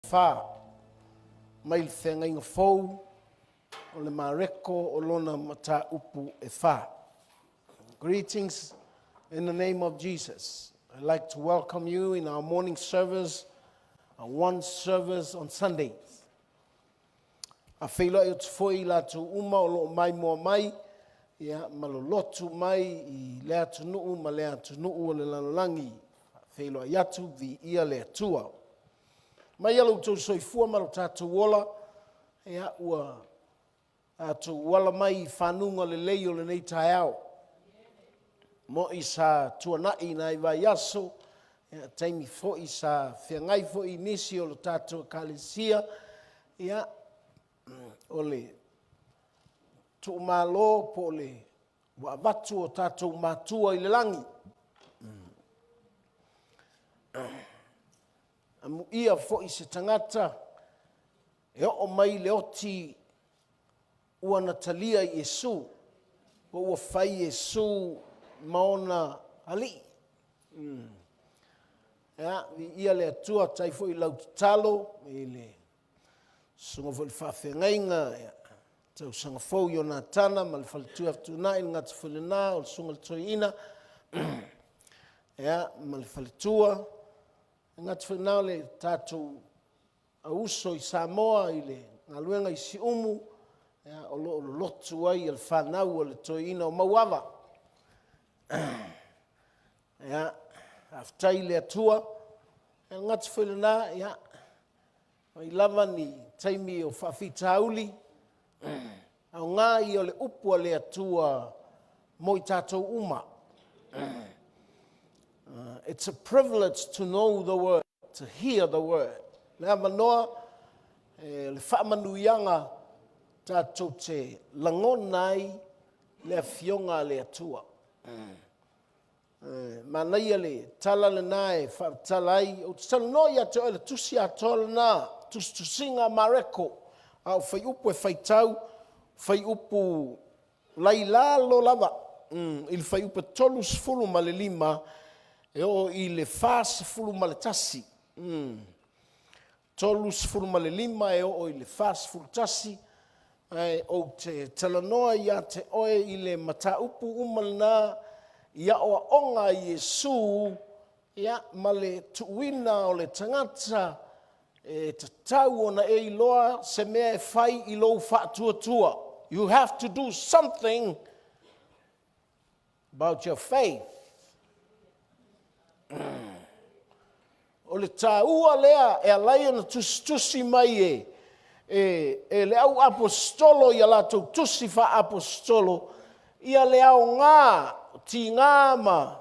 Fa mai le whenga inga fau o le mareko o lona mata upu e fa. Greetings in the name of Jesus. I'd like to welcome you in our morning service, our one service on Sundays. A whaila e tu foi la tu uma o lo mai mua mai, ia malolotu mai I lea tu nuu ma lea tu nuu o le lanolangi. A whaila iatu vi ia lea tua. Mai alu tau soifua maro tātou wola, ea ua tātou wala mai whanunga le lei o le nei tai au. Mo I sa tuanai na I vai aso, ea taimi fo I sa whiangai fo I nisi o le tātou kalesia, ea o le tu malo po le wa watu o tātou matua I le langi. Amu ia fo I se tangata, e o mai le oti ua natalia I Yesu, o ua whai Yesu maona ali. Ia le atua tai fo I lau talo, e le sunga fo I whawhengainga, tau sanga fo I o nā tana, ma le whalitua aftunai, ngata whalina, o le sunga le toiina, ma le whalitua, ngata whanau le tātou a uso I Samoa I le ngaluenga I si umu, o lo lotu ai al whanau o le toiina o mauawa. Aftai le atua, ngata whanau, I lava ni taimi o whawhitauli, au ngā I o le upua le atua mo I tātou uma. It's a privilege to know the word, to hear the word. Lea manoa, le whaamanuianga tātou te langonai le fionga le atua. Manaia le tala le nae, whaatalai, o te tala noi ato e le tusi atola nā, tusinga mareko, au whai upu e whaitau, whai upu lailalo lava, il whai upu tolus fulu ma le lima, e o I le fās fulu ma le tasi. Tolus fulu ma le lima e o I le fās fulu tasi. O te talanoa ia te oe I le mata upu umalina ia o onga Yesu ia ma le tuuina o le tangata e te tau ona e iloa se mea e whai I lou whaatua. You have to do something about your faith. O le tāua lea e alai ana tusi mai e le au apostolo ia lātou tusi wha apostolo ia le au ngā ti ngā ma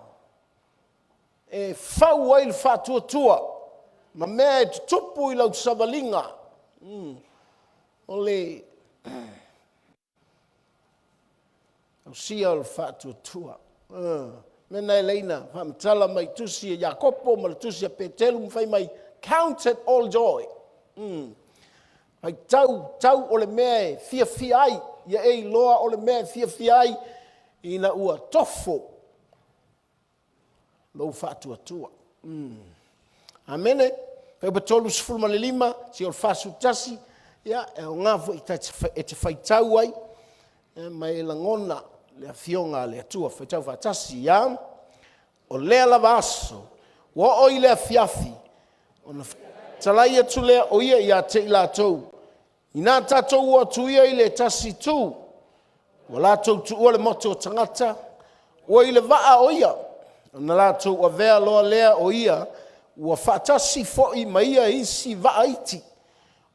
e whau ai le whātua ma mea e tupu I lau savalinga o le au sia o le whātua Mena e leina, whamitala mai tusi e Jakopo, ma le tusi a Petelu, mwhai mai, count it all joy. Hai tau o le mea e fia ai, ia e loa o le mea e fia ai, ina ua tofo, lou whātua. Amene, peo patolu sifulma le lima, si o le whasu tasi, ia, e o ngāfu e te whaitau ai, mai e langona, le fionga le atua whaitau whatasi ia, o lea lava aso, wa o I lea fiafi, o na talai atu lea o ia te I lātou. I nā tātou ua tu ia I le tasi tū, wa lātou tu ua le moto o tangata, ua I le vaa o ia, o na lātou ua vea loa lea o ia, ua whaatasi fo I ma ia isi vaa iti.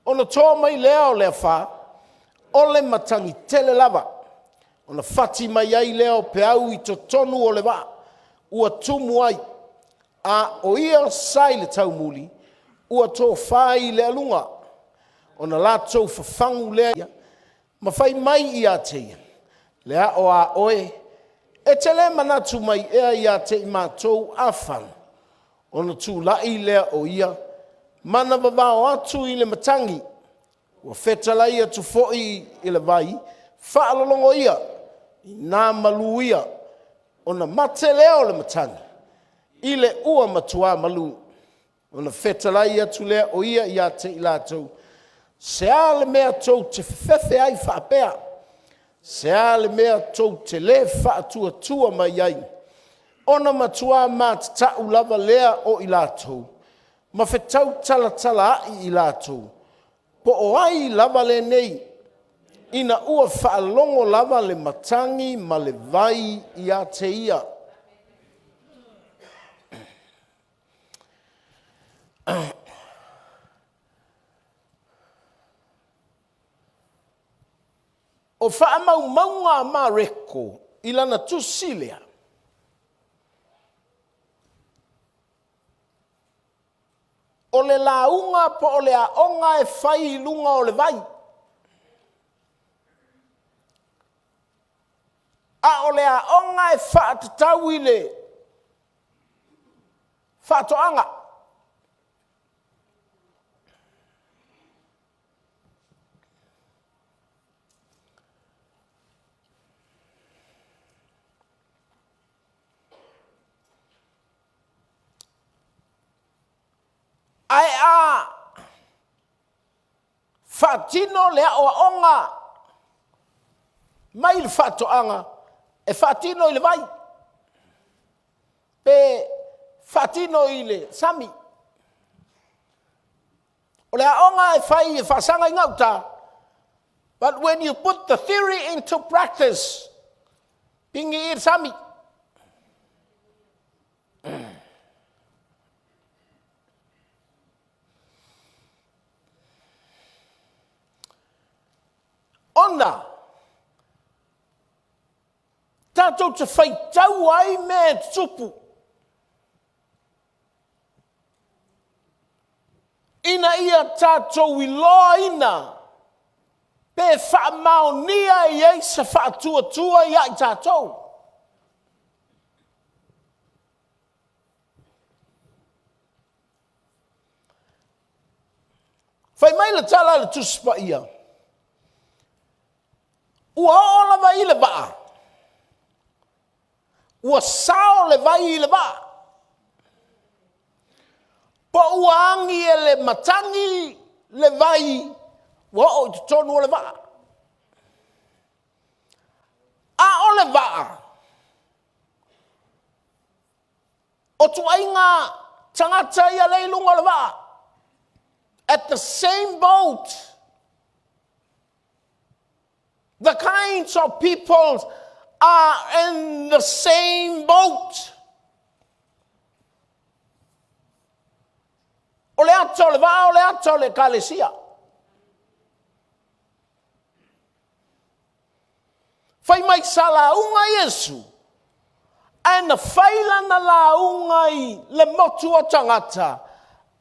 O na toa mai lea o lea wha, o le matangi tele lava, o na whati mai ai leo pe au I to tonu o le waa, ua tumu ai, a o ia sai le taumuli, ua tō whai le alunga, o na lātou whawhangu lea, ma whai mai I a teia, lea o a oe, e te le manatu mai ea I a te I mātou awhan, o na tū lai lea o ia, mana wawao atu I le matangi, ua whetalai atu foi I le vai, whaalolongo ia, I nā malu ia, o na mate leo le matangi, I le ua matua malu. Ona whetalai atu lea o ia i a te i lātou. Se a le mea tau te whewhe ai whaapea. Se a le mea tau te le whaatua tua mai ai. Ona matua mā te tau lava lea o i lātou. Ma whetau tala tala ai i lātou. Po o ai lava le nei. Ina ua whaalongo lava le matangi ma le vai i a te ia. O whaamau maunga mā reko i lana tusilea. O le launga po o le aonga e whai lunga o le vai. A o le aonga e whaatatau i le whaatoanga. Ai a whaatino le aonga mai le whaatoanga e whaatino i le vai. Pe whaatino i le sami. O le aonga e whai e whaasanga i ngauta. But when you put the theory into practice, pingi i sami. Ona, tātou te whaitau ai me tupu. Ina ia tātou I loa ina, pe whaamaonia I ei sa whaatua I ai tātou. Whai mai la tala le tuspa ia. Ua ola vai I le waa. Ua sao le vai I le waa. Po ua angi e le matangi le vai. Ua o I tonu o le waa. A o le waa. O tu ainga tangata ia leilunga le waa. At the same boat. The kinds of people are in the same boat. O le ato le va, o le ato le kalesia. Fai mai sa launga Yesu. Ana faila na launga I le motu o tangata.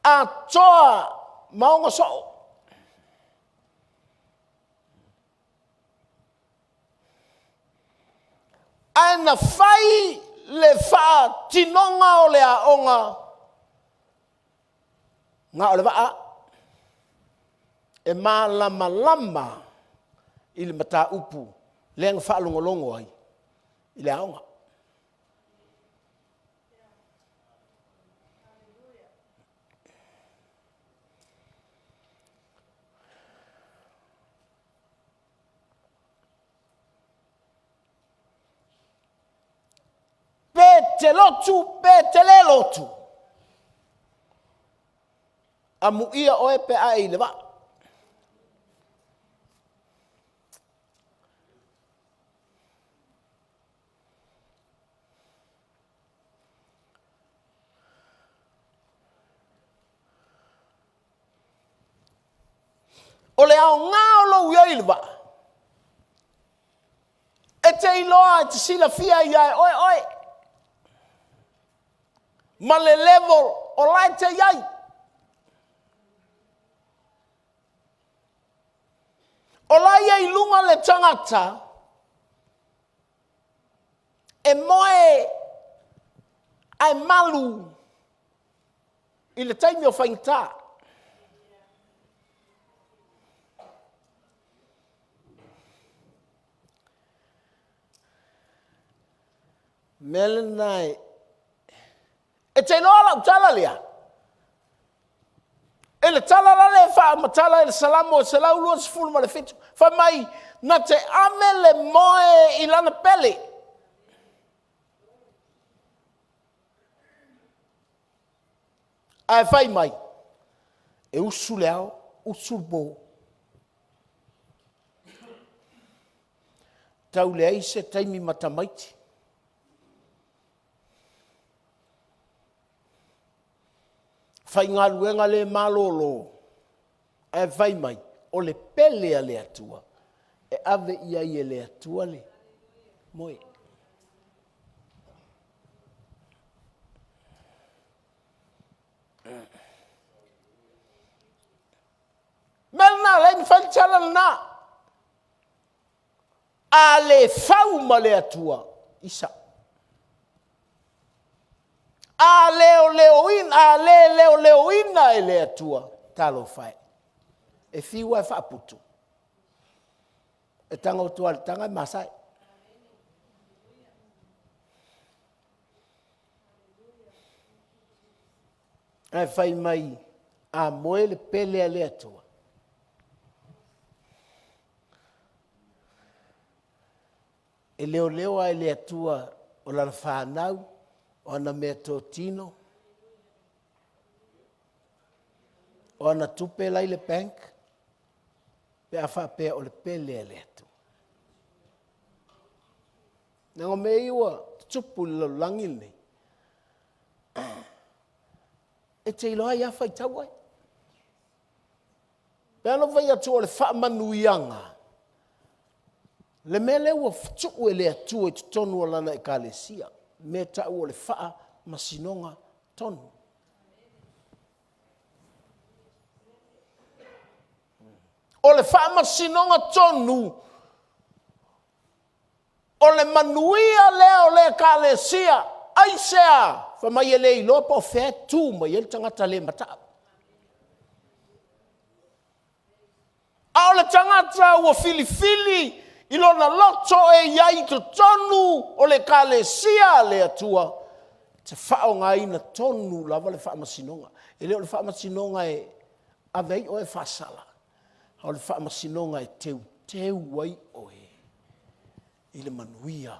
A toa maunga so. Ana fai le wha tinonga o le aonga. Ngā o le waa. E mā lama lama I le mata upu. Le anga wha longolongo ai. I le aonga. Te lotu, pe te le lotu. A muia oe pe a I le wa. O le au ngā o lau ia I le wa. E te iloa te sila fia I ai, oi. Ma le level o lai te iai. O lai ai lunga le tangata. E moe ai malu. I le taimi o whaingta. Melenai. E te noa lau tala lea. Mai le tala la le wha matala le salamo e se lau lua sifuru ma le fitu. Wha mai na te ame le moe I lana pele. Ai whai mai. E usu le ao, usu bo. Tau le aise taimi matamaiti. Whai ngā luenga le malolo. E whai mai. O le pele a le atua. E ave ia I le atua le. Moe. Melna le ni whai tala na. A le whau ma le atua. Isa. A leo ina e le atua. Talo whai. E whiua e whaaputu. E tanga o tua le tanga e masai. E whai mai a moe le pele a le atua. E leo a le atua o la whanau. O ana mea tō tino. O ana tupe lai le bank. Pe a whapea o le pele e le atu. Nango me iwa tupu le langi nei. E te iloa ia whai tauai. Pe ano vai atu o le whaamanuianga. Le mele ua ftuku e le atu e tutonu o lana e kalesia. Me tau o le wha masinonga tonu. O le wha masinonga tonu. O le manuia leo le kalesia. Aisea. Whamai e le ilo pa o whea tū mai e tangata le mata. A o le tangata ua filifili. Ilona loto e iai to tonu o le kalesia le atua. Te whao ngā ina tonu lava le wha masinonga. E leo le wha masinonga e avei o e whasala. O le wha masinonga e teu wai o e. I le manuia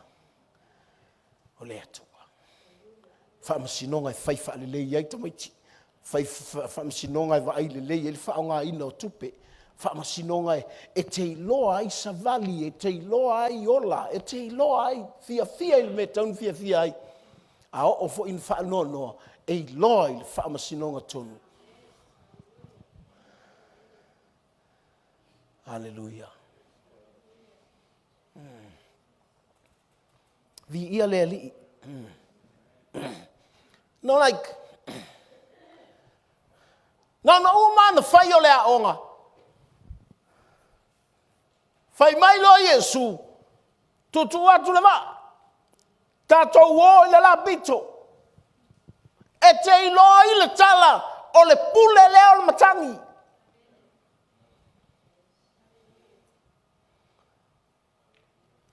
o le atua. Wha masinonga e whai wha le lei iai tamaiti. Wha masinonga e vai le lei e le whao ngā ina o tupe. Whamasinonga e te iloa ai savali, e te iloa ai ola, e te iloa ai fia il me taun fia ai. A o fo in whaanoa, e iloa i le whamasinonga tonu. Hallelujah. Vi ia le ali. No like. No uma na whai o le aonga. Fai mai lo Yesu. Tutu atu le ma. Tatou o le la bito. E te iloa i le tala o le pule leo le matangi.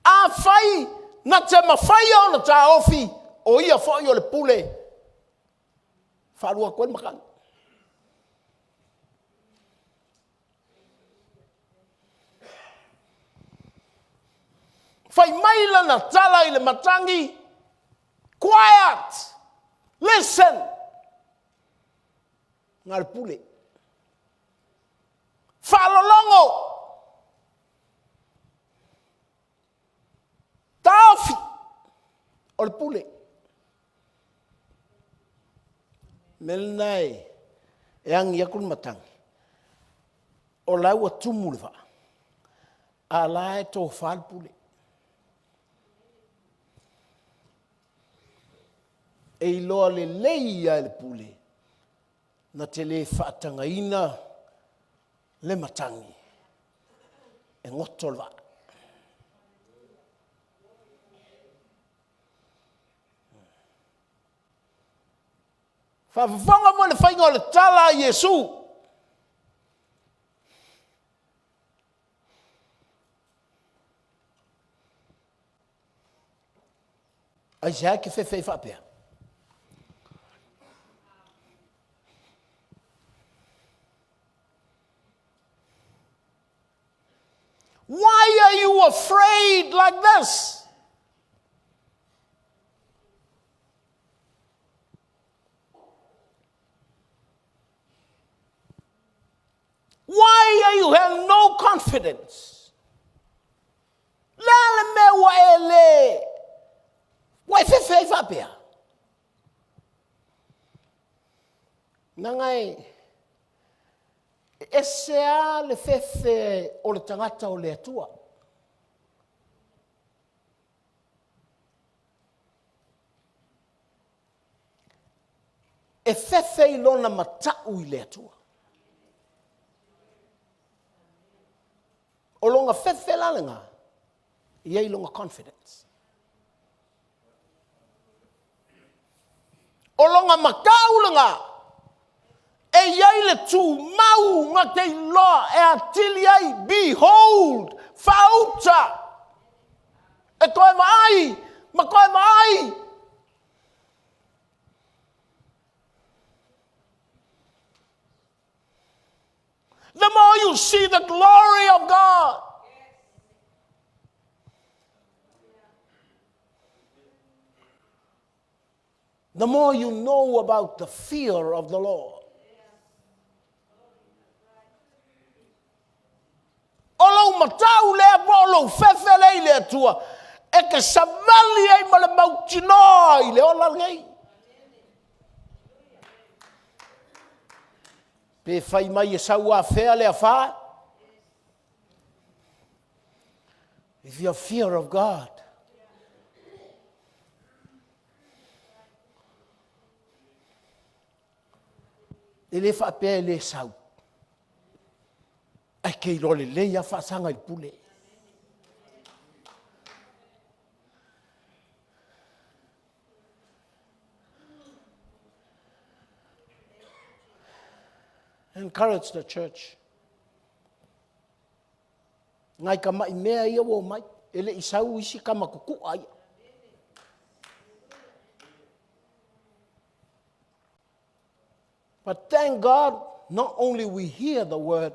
A fai na te mawhai o na ta ofi o ia fai o le pule. Wharua koe makani. Fai maila na tala i le matangi. Quiet. Listen. Ngā le pule. Whalolongo. Taofi. O le pule. Melnai. E angi akun matangi. O lau a tumu le wha. A lae tō whal pule. E iloa le leia le pule. Na te le whaatanga ina le matangi. E ngoto le wha. Whawhanga mo le whainga o le tala a Yesu. Ai se hake whewhai whapea. Why are you afraid like this? Why are you have no confidence? Lale me wa ele. Why fe fa pia? Nangai esea le fefe o le tangata o le atua. E fefe ilona matau I le atua. O longa fefe lalenga, ia I longa confidence. O longa makau lenga, e iai le tu mau ngā te loa e atili ai, behold, fauta. E koe mai, ma koe mai. The more you see the glory of God, the more you know about the fear of the Lord. Olo matau le bolo fefele le tua e ke savali ai male mautino le ola ngai. Pe fai mai e saua fea le afa. If you have fear of God, ele fa pe le sau. Ai ke ilo le ia fa sanga I pule. Encourage the church. Ngai ka mai mea ia wo mai, ele isau isi ka makuku ai. But thank God, not only we hear the word,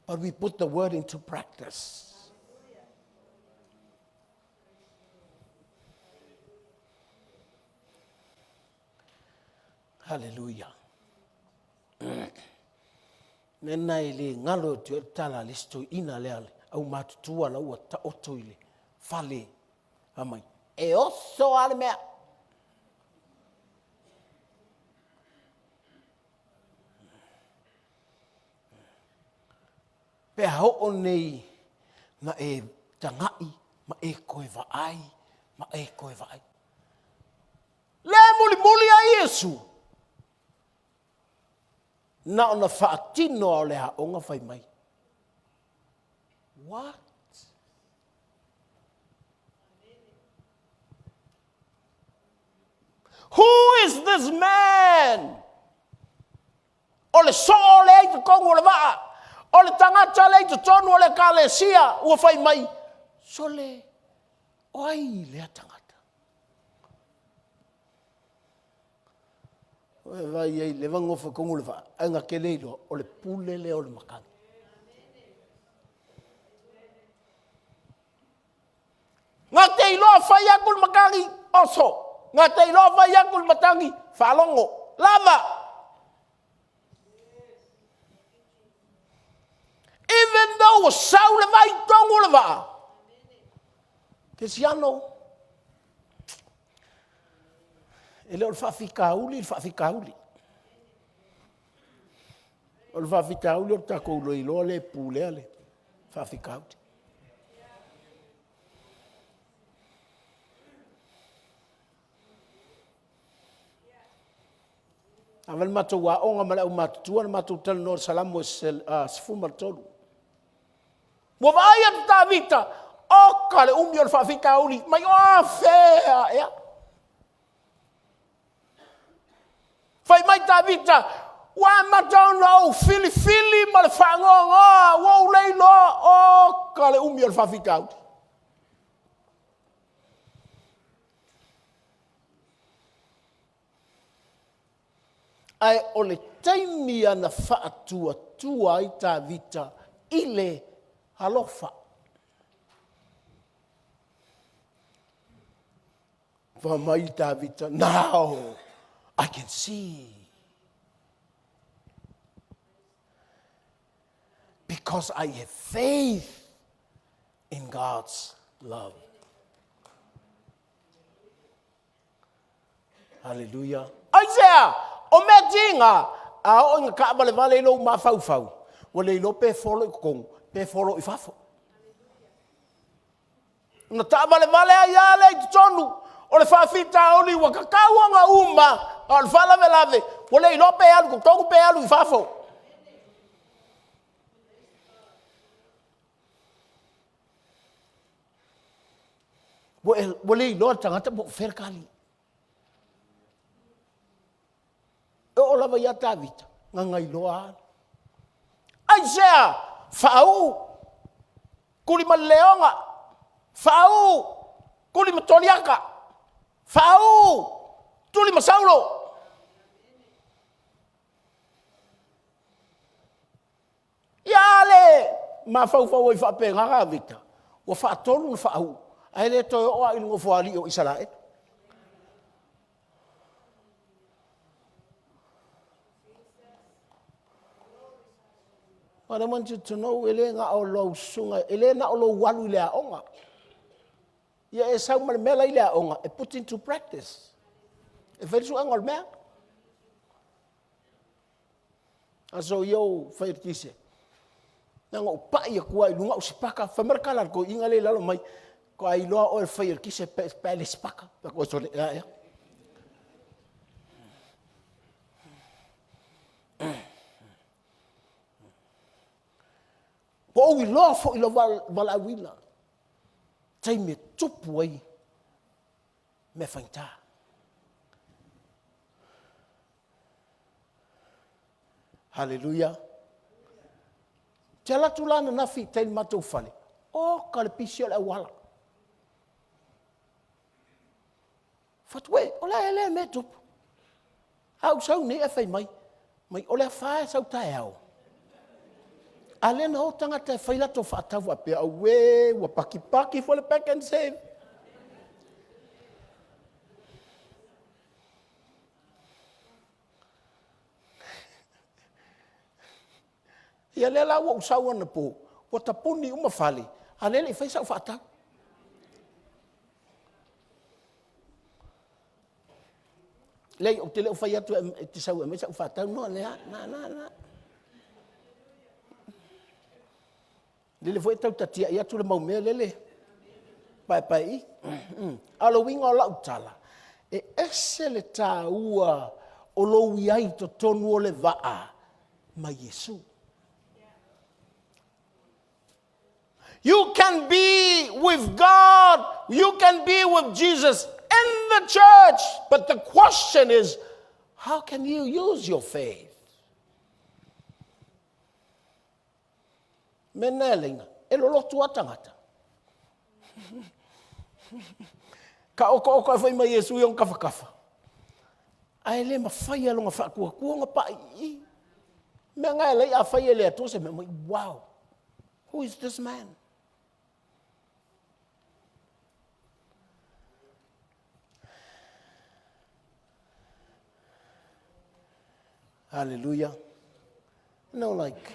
but we put the word into practice. Hallelujah. Nena ile ngalo tu tala listo ina leale au matutua la ua ta otoile fale amai e oso ale mea pe ho nei na e tangai ma e koe vai ma e koe vai le muli a Yesu na ona faatino o le haonga fai mai. What? Who is this man? O le so o le eite kongo le waa. O le tangata le eite tonu o le kalesia ua fai mai. So le oi le tangata. Vai ai le vangofa kongo le waa. Anga ke leilo o le pule le o le makani. Ngā te iloa whai akul makani oso. Ngā te iloa whai akul matangi whalongo. Lama. Even though o sau le vai tongo le waa. Ke si ano. Ele o le whawhikauli, le whawhikauli. O le whawhikauli o le tako ulo iloa le pule le whawhikauli. Amal matou wa onga mala o matua matou tal no salamo sfuma tolu. Mo vai a ta vita o kale umio fa fika uli mai o fea ya. Fai mai ta vita wa matou no fili mal fa ngo wo leilo o kale umio fa fika uli. Ai o le taimi ana whaatua tua I tā vita I le halofa. Whamai Davita, now I can see. Because I have faith in God's love. Hallelujah. Isaiah, o mea tinga, a o inga ka vale vale lo ma fau fau. Wale lo pe folo I kong, pe folo I fafo. Na ta vale vale a ia le tonu, o le fafita o ni wakakaua nga uma, o le fala velave, wale lo pe alu, tongu pe alu I fafo. Wale lo tangata mo ferkali. O lava ia Davita, nga ngai loa. Isaiah, fa'au, kuli maleonga, fa'au, kuli matoliaka, fa'au, tuli masaulo. Iale, ma fau I whapenga Davita, wa whaatolu na fa'au, ai le toi oa ilungo fuali o Israel. But I want you to know, elenga o lo sunga, elena o lo walu le aonga. Ia e sau mela I le aonga, e put into practice. E wherisu angol mea. Aso yo whairtise. Nanga upai a kua I lunga o sipaka, whamerakalar ko inga le lalo mai, ko ai loa o e whairtise pe le sipaka. Ko so le ea. Po I loa fo I lo walawila. Tai me tupu ai me whainta. Hallelujah. Te ala tulana nafi tai matou whale. O ka le pisi o le awala. Fatwe, o la ele me tupu. Au sau ne e whai mai. Mai o le whae sau tae au. Alena o tangata e whailato whaatawa pe awe, wa paki for the back and save. Ia le la wa usawa na po, wa tapuni uma fali, alele I whaisa whaata. Lei o te leo whaiatu e te sau e mesa whaata, no lea, na. Lele foi tau tatia ia tu le mau mea lele. Pai. Aloalii o lau tala. E ese le tā ua o lou iai to tonu o le waa ma Yesu. You can be with God. You can be with Jesus in the church. But the question is, how can you use your faith? Mena lenga, e lolo tua tangata. Ka oko foi mai Yesu I on kafa. Ai le mawhai alonga whakua nga pai. Mea ngai lei a whai ele atu se me mai, wow, who is this man? Hallelujah. No, like,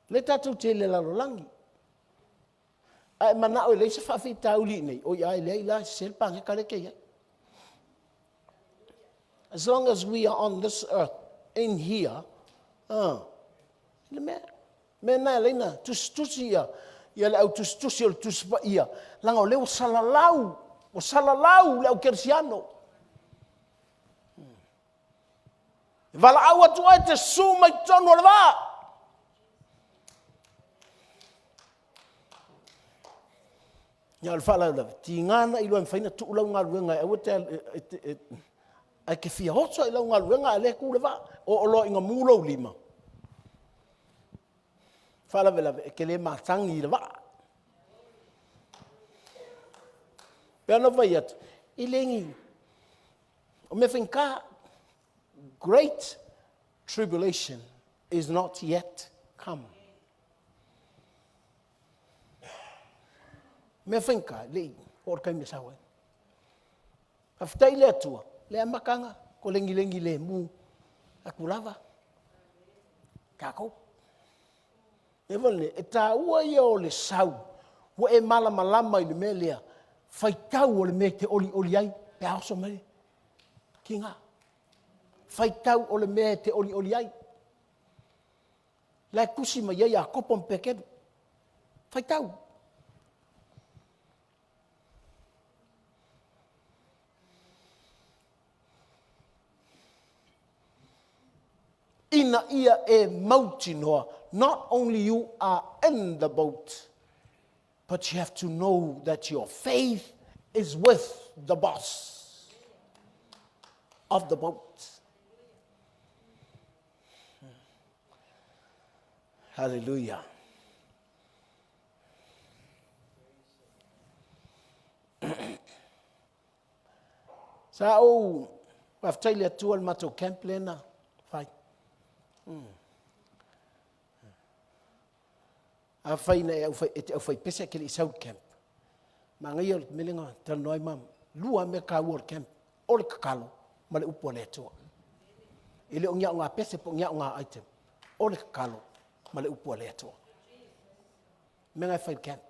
le tātou te le lalolangi. Ai mana o le se whawhi tauli nei. O ia le la se pange kare kei. As long as we are on this earth, in here, le me na le na, tusi ia. Ia le au tusi o tuspa ia. Langa o le o salalau le au kersiano. Vala au atu ai te suma I tonu le waa. Ia le whala ula, ti ngana I loa mwhaina tu ulau ngā luenga, e wate ai ke fia hoto I lau ngā luenga, e le ku le waa, o loa inga mūlau lima. Whala vela, e ke le mātangi le waa. Pea no vai atu, I lengi, o me whenka, great tribulation is not yet come. Me whenka, lei, po kai me sawe aftai le atua le makanga ko lengi le mu akulava kako evolne eta ua ia o le sau wa e malama i le melea faitau o le me te oli ai pe aso mai kinga faitau o le me te oli ai la kusi mai ia kopon pekedu faitau ina ia e mauti noa. Not only you are in the boat, but you have to know that your faith is with the boss of the boat. Hallelujah. Sa o waftaili atua le matou camp lena fai. A fai na au fai pese ke le South camp. Ma ngai o melinga tal noi mam lua me ka work camp o le kakalo ma le upo le atua. Ile o nga pese po nga item o le kakalo ma le upo le atua. Me ngai fai camp.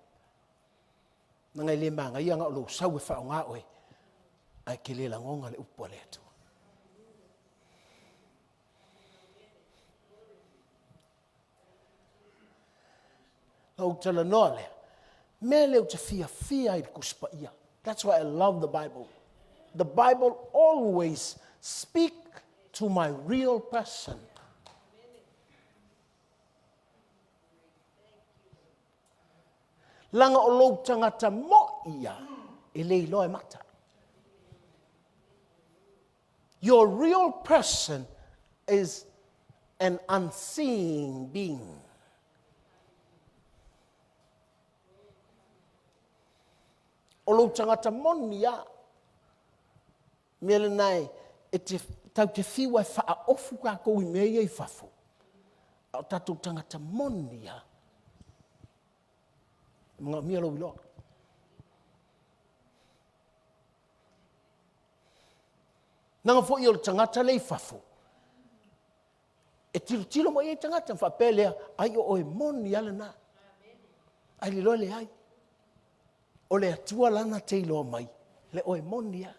Na ngai le ma ngai nga o lo sau e fa nga oe. Ai ke le la ngonga le upo le atua. O tala noa lea. Me leo te fia i kuspa ia. That's why I love the Bible. The Bible always speak to my real person. Langa o lou tangata mo ia e lei loe mata. Your real person is an unseen being. O lou tangata moni ia. Mele nai, tau te whiwa e wha ofu ka kou I mea I whafo. O tatou tangata moni ia. Mga mea lau iloa. Nanga fo I o le tangata lei whafo. E tilo mo I tangata whapelea, ai o e moni ala na. Ai li loa le ai. O le atua lana te iloa mai, le oe monia.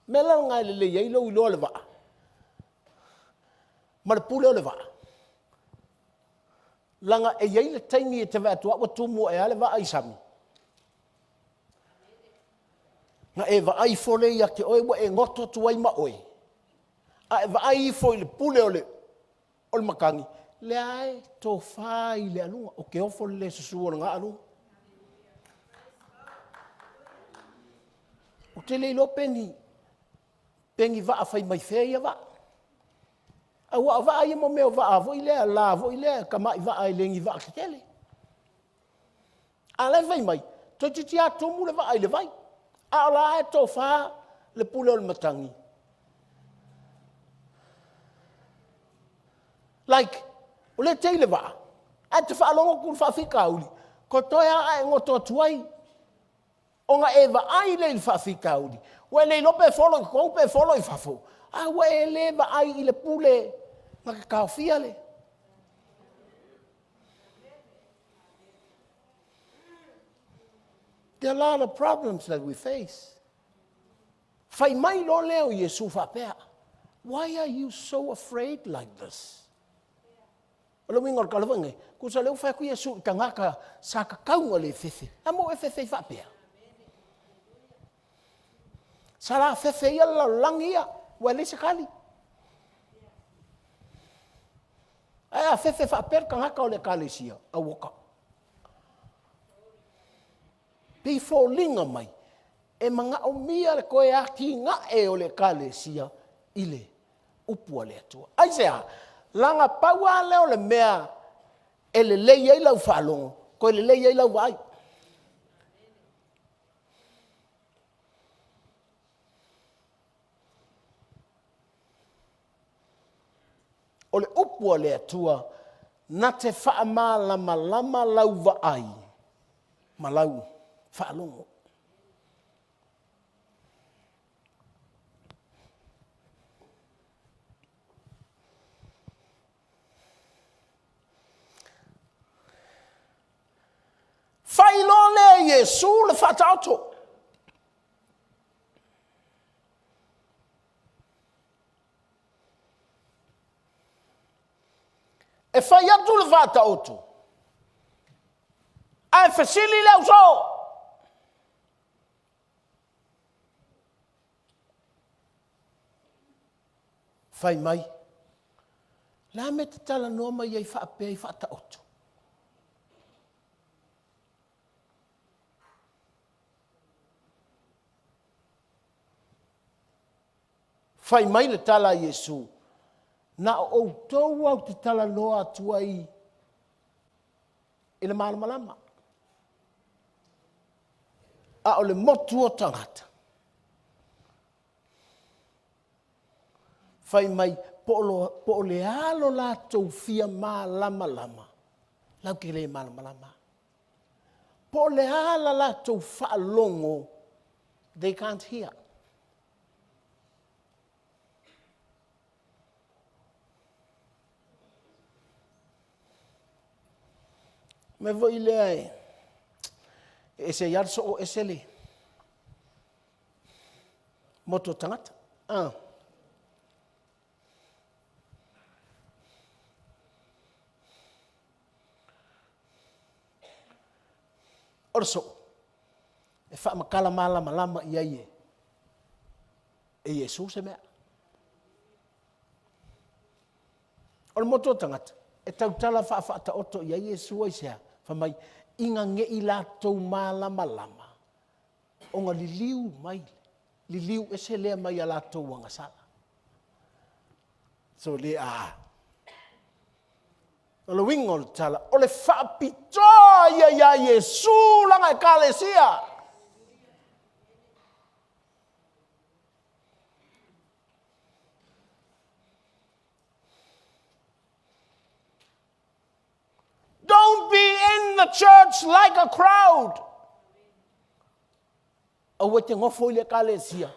Mela ngai le iei lo iloa le waa. Ma le pule o le waa. Langa e iei le taimi e te vea tua wa tumu e ale waa isami. Nga e waa I fole ia ke oe wa e ngoto tuai ma oe. A e waa I fo le pule o le makangi. Le ai to fai le alunga o ke ofo le susu o nga alunga. O te leilo pengi va fai mai feia va. A wa va I mo me va vo ile la vo ile kama va ai lengi va ke tele. A le vai mai to titi a to mu le va ai le vai. A la to fa le pule o le matangi. Like o le teile va. A te whaalongo kuru whawhika uli. Ko toia ai ngoto tuai. O nga eva ai le whawhika uli. Ue le lope folo I kou pe folo I whafo. A ue le va ai I le pule. Nga ka kaofia le. There are a lot of problems that we face. Whai mai lo leo Yesu whapea. Why are you so afraid like this? O lo mingo kalawange, ko sa leo whai ku Yesu ka ngaka sa ka kaunga le fefe. Amo e fefe whapea. Sa la fefe ia la langi ia, wale se kali. Ai a fefe whapea ka ngaka o le kalesia, a waka. Pifo linga mai, e manga o mia le koe aki nga e o le kalesia, ile upua le atua. Aisea, langa paua leo le mea e le lei ei lau whalongo, ko le lei ei lau vai. O le upua le atua na te whaamālama lama lau vaai. Malau whaalongo. Whailole Yesu le whataoto. E whai atu le whataoto. Ai whasili leo so. Whai mai. La me te tala noa mai ai whaapea i whataoto. Whai mai le tala Yesu. Na o tau au te tala noa atua i le malamalama. A o le motu o tangata. Whai mai po le alo la tau fia malama lama. Lau ke le malamalama. Po le ala la tau whaalongo. They can't hear. Me voi le ai. E se yarso o esele. Moto tangata. Orso. E wha makala malama i aie. E Yesu se mea. Or moto tangata. E tautala wha ta oto i aie Yesu ai sea. Whamai, inga nge i lātou malama. O ngā liliu mai. Liliu e se lea mai a lātou wanga sala. So le a. O le wingo le tala. O le whaapitoa ia Yesu langa e kalesia. Don't be in the church like a crowd. O te ngofo i le kalesia.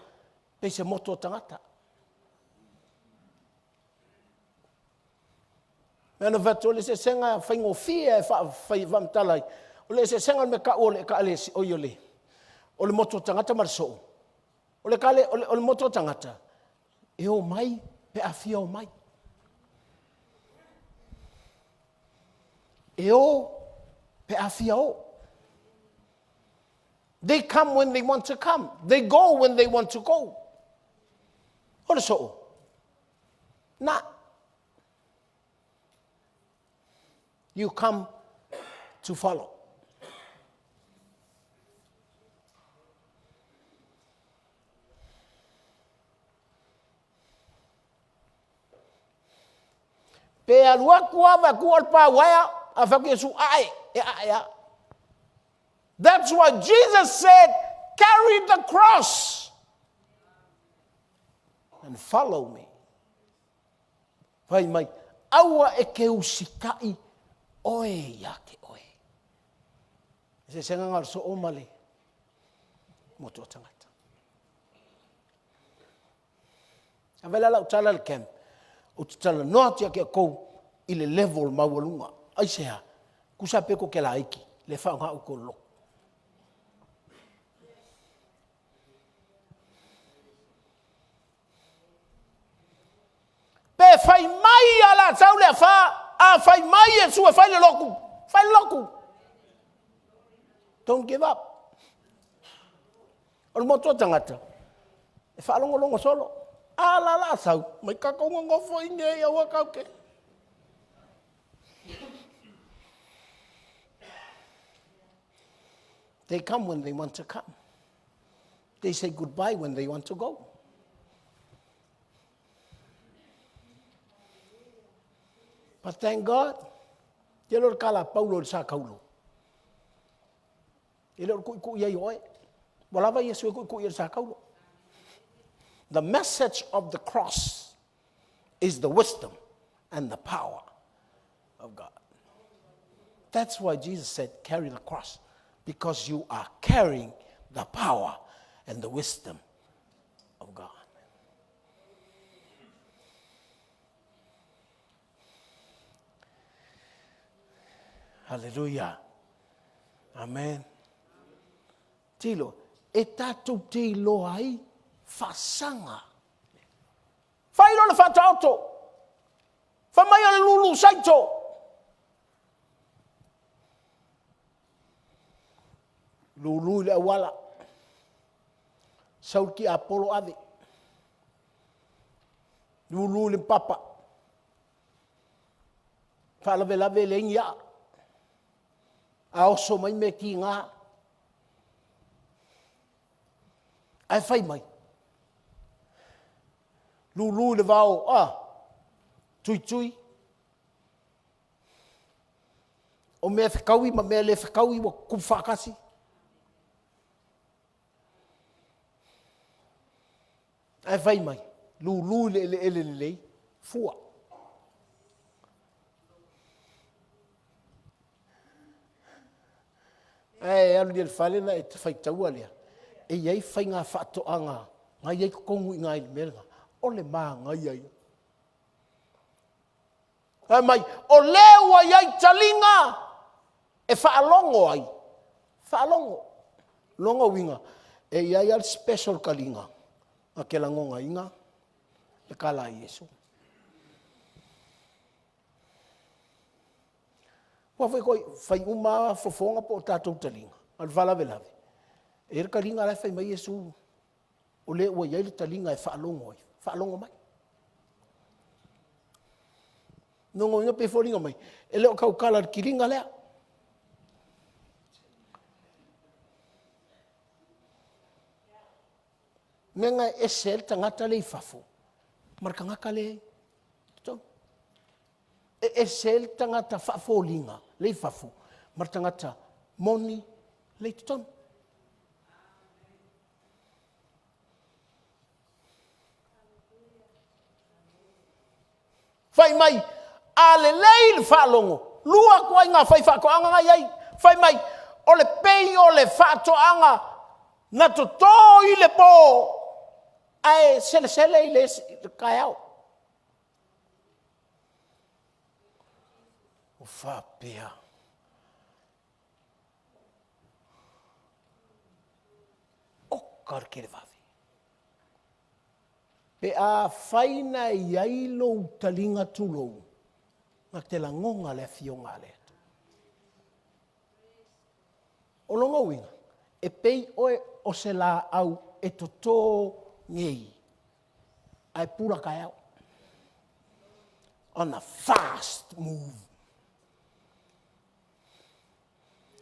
Pe se moto tangata. Mena vato le se senga whaingo fia e whai vamtalai. O le se senga me ka o le kalesi o yole. O le moto tangata marso. O le moto tangata. E o mai pe afia o mai. E o pe afia o. They come when they want to come. They go when they want to go. Ora so. Na. You come to follow. Pe alua kuava kual pa waya afaku Yesu ai e ai. That's why Jesus said, carry the cross and follow me. Vai mai, aua e ke usikai oe ya ke oe. Se senga ngal so omale moto tangata. Avela la utala le camp. Utala notia ke ko i le level mawalunga. Ai sea, kusa peko ke la iki, le fa nga ko lo. Pe fai mai ala tau le fa, a fai mai e sua fai le loku. Fai loku. Don't give up. O moto tangata. E fa longo solo. Ala la sau, mai ka ko ngofo inge ya wa ka ke. They come when they want to come. They say goodbye when they want to go. But thank God, yelor kala Paulo sa kaulo. Yelor ku ya yoe. Wala ba Yesu ku sa kaulo. The message of the cross is the wisdom and the power of God. That's why Jesus said, carry the cross. Because you are carrying the power and the wisdom of God. Hallelujah. Amen. Tilo, e tātou te loa ai, whasanga. Whairo le whataoto. Whamai ale lulu saito. Lulu le awala. Saurki Apollo ave. Lulu le papa. Whalave lave le ingia. A oso mai me ki ngā. Ai whai mai. Lulu le vau, tui tui. O mea whikaui, ma mea le whikaui wa kuwhakasi. Ai whai mai. Lulu le fua. Ai alu le whalena e te whaitaua lea. E iei whai ngā whaatoanga. Ngā iei kukongu i ngā ili merenga. O le maa ngai ai. Ai mai, o lewa iei talinga. E whaalongo ai. Whaalongo. Longa winga. E iei al special kalinga. A ke langonga inga. E kala Yesu. Wawai koi, whai uma fofonga po o tātou talinga. Al walawe lawe. E reka ringa rai whai mai Yesu. O le ua iei le talinga e whaalongo ai. Whaalongo mai. Nongo inga pe whoringa mai. E leo kau kala ki ringa lea. Nenga e sel tangata le i whafo. Marka ngaka le. E sel tangata whaafolinga le i whafo. Marka tangata moni le i tutonu. Whai mai, a le lei le whaalongo. Lua kua inga whai whaakoanga ngai ai. Whai mai, o le pei o le whaatoanga. Na to i le po. Ai sele i le kai au. O whapea. O karkere wawi. Pe a whaina i ailo talinga tulou. Ngā te langonga le fionga le. O longa winga. E pei oe o se la au e toto ngei. Ai pura kai au. On a fast move.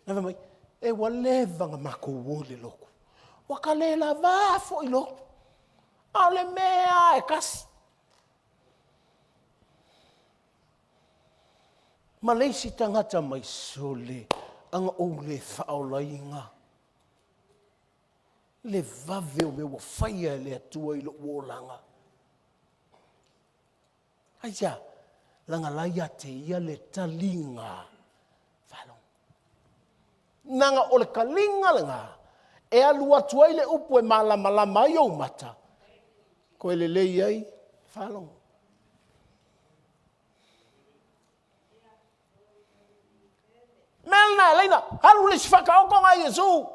Nava mai, e walevanga mako wole loko. Wakalela vafo i loko. Ale mea e kasi. Ma leisi tangata mai sole, anga o le whaolainga. Le vave o me wa whaia le atua i lo uolanga. Aia, langa laia te ia le talinga. Whalong. Nanga o le kalinga langa, e alu atua i le upu e malama i o mata. Ko ele lei ai, whalong. Melna, leina, haru le sifaka oko ngai Yesu.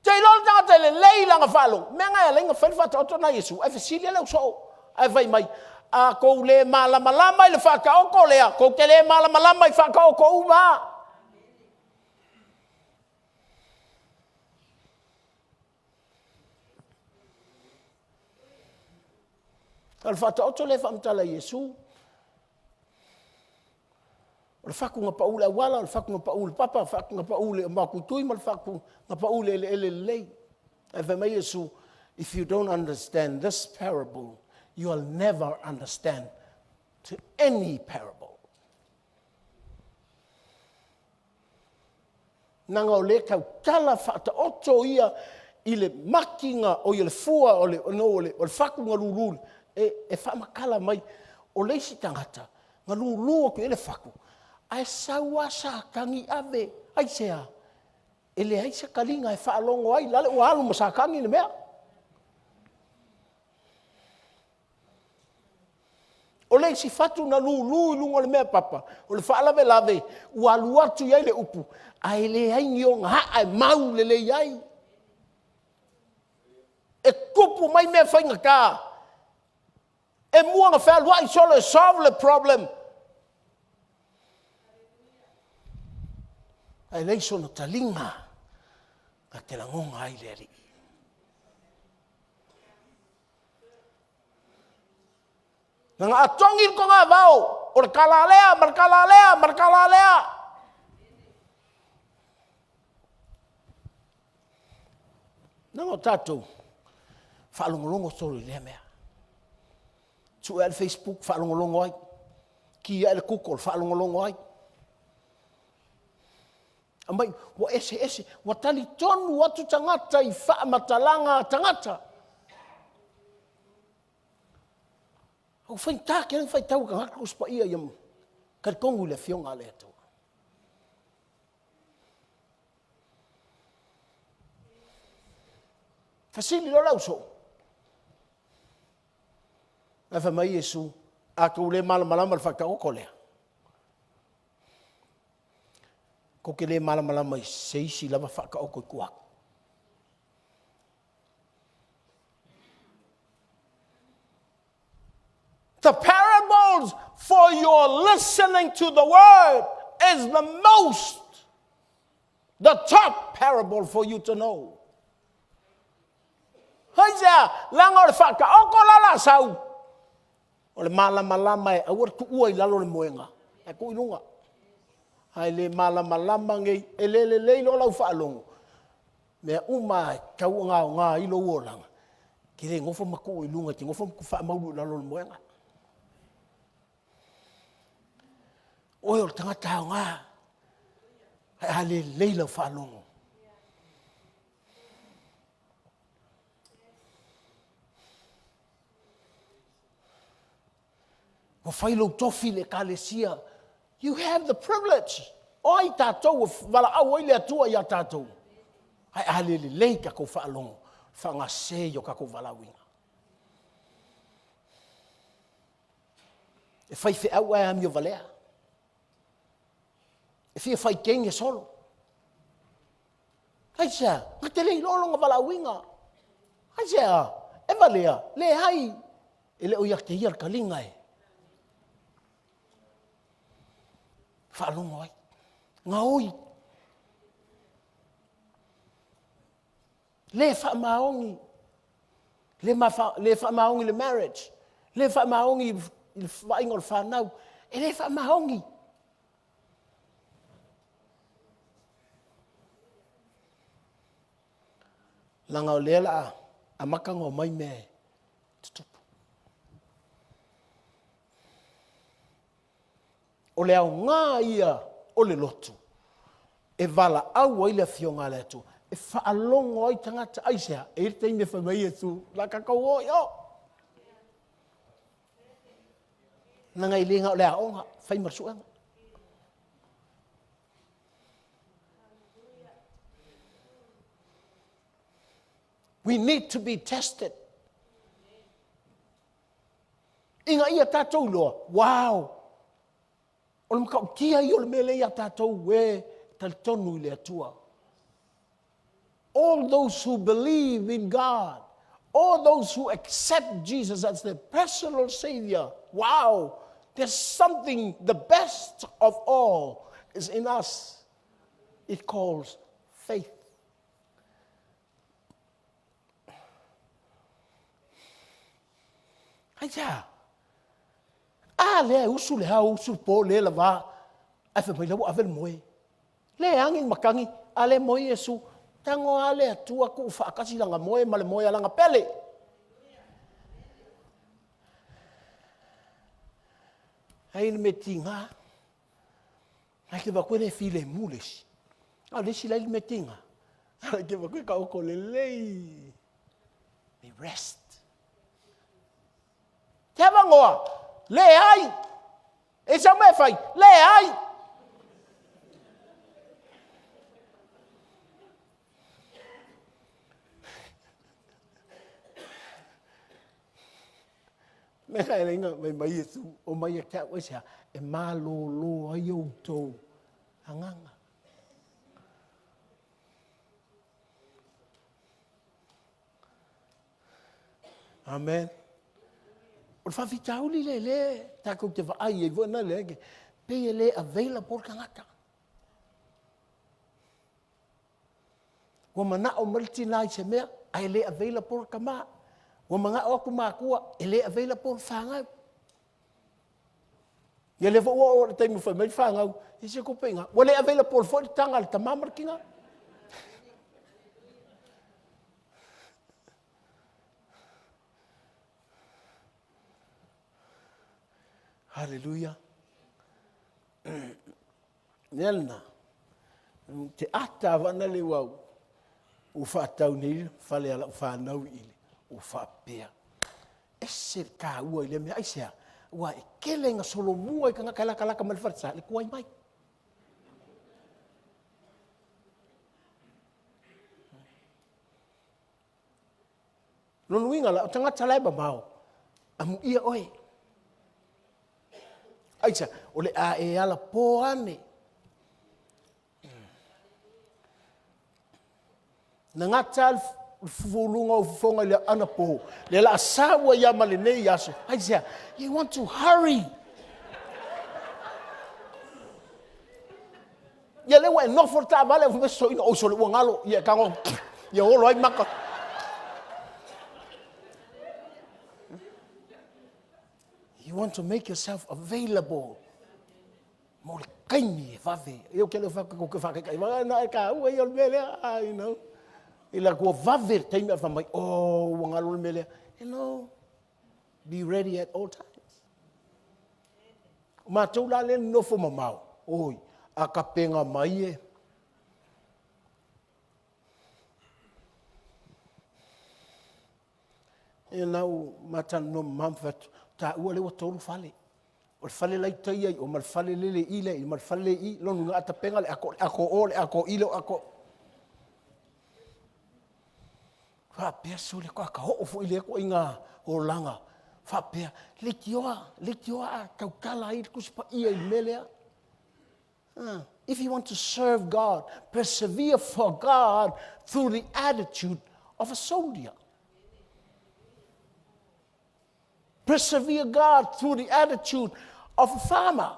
Te ilol tangata le lei langa whalong. Menga e lenga whenwhata oto na Yesu. Ai whesilia leo so. Ai vai mai. A kou le malama i le whaka oko lea. Kou te le malama i whaka oko uma. Al whata oto le whamtala Yesu. O le whaku ngā paule awala, o le whaku ngā paule papa, o le whaku ngā paule makutui, ma le whaku ngā paule ele lei. E whai mai Yesu, if you don't understand this parable, you will never understand to any parable. Nanga o le kau tala whata oto ia i le makinga o i le fua o le whaku ngā lulul. E whamakala mai o leisi tangata, ngā lulu o ke ele whaku. ai saua sa kangi ave, ai sea. Ele ai sa kalinga e whaalongo ai, lale o alu ma sa kangi ni mea. O le si fatu na lu lunga le mea papa. O le whaalave lave, ua alu atu iai le upu. Ai le ai ngionga haa e mau le iai. E kupu mai mea whainga ka. E mua ngā whaalua i solo solve the problem. Ai leiso na talinga. Ka te langonga ai le ari. Nanga atongir ko ngā vau. O le kalalea, markalalea. Nanga o tātou. Whaalongolongo solo i lea mea. Tu e Facebook, whaalongolongo ai. Ki e le kukol, whaalongolongo ai. Amai, wa ese, wa tali tonu watu tangata i whaamatalanga tangata. Au whain tāke, ang whain tau ka ngaka uspa ia iam. Kari kongu le fionga le atua. Fasili lo lauso. Afa mai Yesu, aka ule malamalama le whakaoko lea. Ko ke le malamalama i seisi lava whakaoko i kuak. The parables for your listening to the word is the top parable for you to know. Hai sea, langa o le whakaoko lala sau. O le malamalama e awar tu ua I lalo le moenga. E ko inunga. Hai le malamalama ngei e le lo lau whaalongo. Mea uma kau ngā ilo uolanga. Ki re ngofo maku o ilunga ti ngofo maku whaamaulu lalo le moenga. Oi o le tangata o ngā. Hai le leila whaalongo. O whailo tofi le kalesia. You have the privilege. Oi tātou wala au ile atua ia tātou. Hai ale le lei ka ko whaalongo. Whanga seyo ka ko walawinga. E whai au ai amio valea. E whai kenge solo. Hai sea, ngate lei lolonga walawinga. Hai sea, e valea, le hai. E le o iakte hiar kalinga e. Whaalongo ai. Ngā oi. Le whaamaongi. Le whaamaongi le marriage. Le whaamaongi I whaingo le whanau. E le whaamaongi. Langa o lela a makanga o mai me. Tutupu. O le au ngā ia o le lotu. E vala au ai le fionga le atu. E whaalongo ai tangata aisea. E irte ime whamai etu. La kakau o yo. Nanga I lenga o le aonga. Whai marsuanga. We need to be tested. Inga ia tātou loa. Wow. O le makau kia I o le mele ia tātou we talitonu I le atua. All those who believe in God, all those who accept Jesus as their personal Savior, wow, there's something, the best of all is in us. It calls faith. Aia. Le usu le hau usu po le lava. Ai fa mai lau ave moe. Le angin makangi ale moe Yesu. Tango ale atua ku whaakasi langa moe ma le moe langa pele. Ai me tinga. Ai ke ba kwene file mules. Le si lai me tinga. Ai ke ba kwe ka oko le lei. They rest. Te ngoa. Le ai. E sa me fai. Le ai. Me kai lenga me mai Yesu o mai ka o sia e malolo ai o to anganga. Amen. O fa fitauli le ta ko te va ai e vona le ke pe le available kangata. Wa mana o multi-nai se mea, ai le available kama. Wa mga o kumakua, ele available whangau. Ia le fo o te mu fa mai whangau, i se ko penga. Wa le available fo tanga le tamamarkinga. Hallelujah. Nelna. Te ata wana le wau. O whaatau nei, whale ala o whanau ile, o whapea. Ese ka ua ile mea aisea, ua e kelenga solo mua i kanga kalaka mali whatsa, le kuai mai. Nonuinga la, o tangata laiba mao, amu ia oe. Aisea, o le a e ala po ane. Na ngata fulunga o fonga le ana po le la sawa ya malene yaso aisea you want to hurry ya le wa no forta vale fu so ino o so le ngalo ya kango ya o loi maka you want to make yourself available mo le kaini vave eu ke le fa ko ke fa ka na ka o yo mele you know ila ko vaver taimi fa mai oh wangalo mele you know be ready at all times ma tula le no fo mamau oi akapenga mai e know matan no mamfat ta ua le tolu fale o fale lai tai ai o mal fale lele ile i mal fale i lo nga atapenga le ako ole ako ilo ako fa peso le ko ka ho fu ile ko inga o langa fa pe le tioa ka kala i ku spa i melea if you want to serve God persevere for God through the attitude of a soldier. Persevere God through the attitude of a farmer.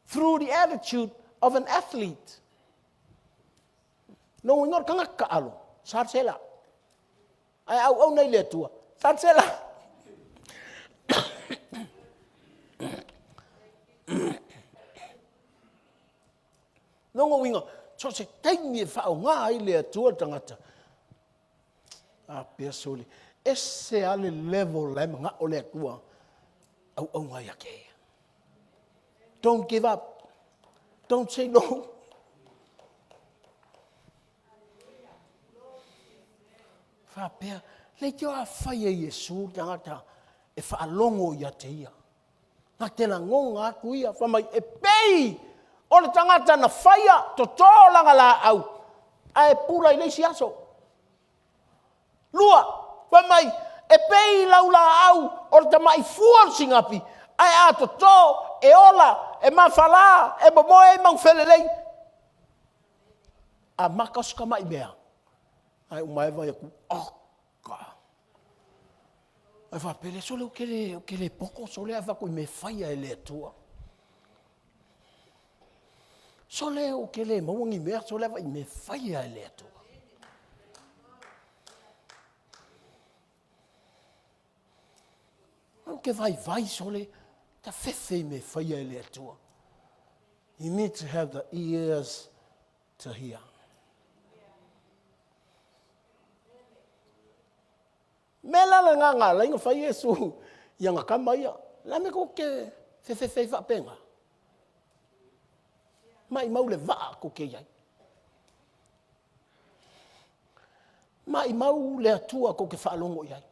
Through the attitude of an athlete. No, ngor kanga ka alo. Sarsela. Ai au nei le tua. Sarsela. No winga. So se taimi fa o nga ai le tua tangata. Pesoli. Esse ale level le nga o le tua. Au nga ya ke. Don't give up. Don't say no. Fa pea, le tio a faia Yesu tangata e fa longo ia te ia. Na te la ngonga kuia fa mai e pei. O le tangata na faia to langa la au. Ai pura ile si aso. Lua, fa mai e pei laula au o le tamai fuor singapi. Ai a to e ola e mafala e momoe mang felelei a makas ka mai bea ai umai vai ku aka ai fa pele sole o kele poko sole ava ku me faia ele tua sole o kele mo ngi me sole ava me faia ele tua o ke vai sole ta fefe me faia ele tua. You need to have the ears to hear. Mela la nga la inga fa Yesu yang kamaya la me ko ke fefe fa penga. Mai maule va ko ke yai. Mai maule tua ko ke fa longo yai.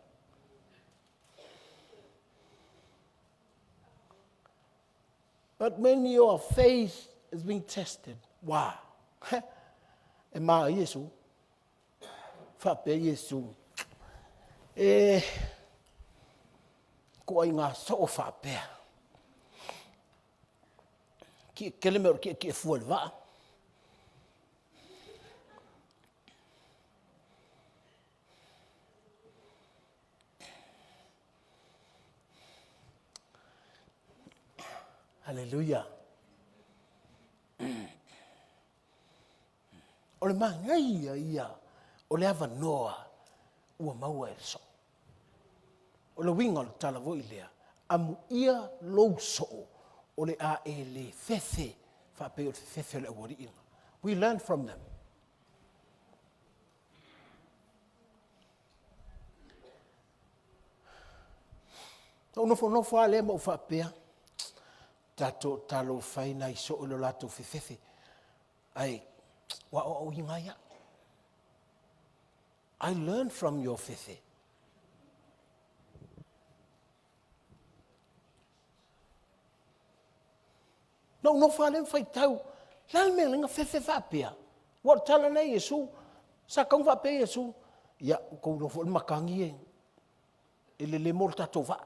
But when your faith is being tested, Wa. E ma Yesu. Fa pe Yesu. Ko ai ngā so fa pe. Ki keleme ki fuel va. Hallelujah. O le mangai ia, o le ava noa, ua maua e so. O le winga le tala voi lea, amu ia lou so, o le a e le fefe, whape o le fefe le awari inga. We learn from them. Tau nofo a le ma u whapea, tato talo whaina I so o le lato fefe. Ai, wa o inga ia. I learn from your fefe. No fale fai tau. Lai me lenga fefe whapea. What tala nei Yesu. Sa kong whapea Yesu. Ia, kou nofo le makangi e. Ele le mor tato wa.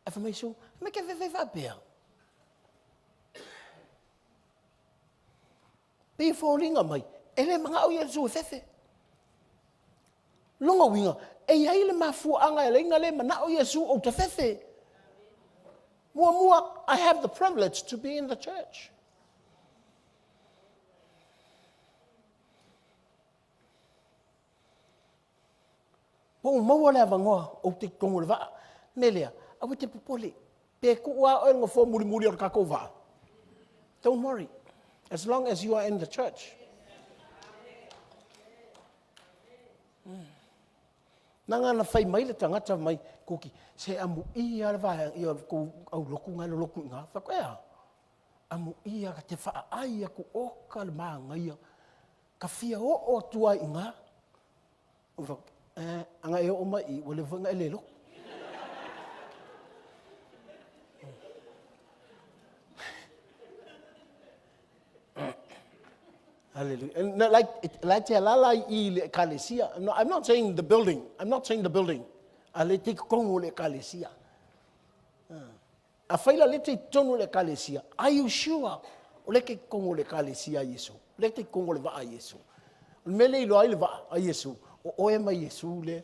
E wha Yesu. Me ke fefe whapea. Pe fōringa mai. Ele mga au Yesu fefe. Longa winga. E iai le mafuanga e lenga le mana au Yesu o te fefe. Mua, I have the privilege to be in the church. Po maua le avangoa o te kongo le waa. Nelea, awe te popole. Pe kua o ngā fō muri o kako waa. Don't worry. As long as you are in the church. Nanga na whai mai le tangata mai Kuki. Se amu ia le vahang ia ko au loku ngai loku ngā whakoea. Amu ia ka te wha ai aku oka le maanga ia. Ka whia o tua I ngā. Anga e o mai I wale whanga e lelo. Hallelujah. And like te alala I le kalesia. I'm not saying the building. I'm not saying the building. A le te kongo le kalesia. A whaila le te tonu le kalesia. Are you sure? O le ke kongo le kalesia Yesu. Le te kongo le waa Yesu. Mele ilo ai le waa a Yesu. O oe mai Yesu le.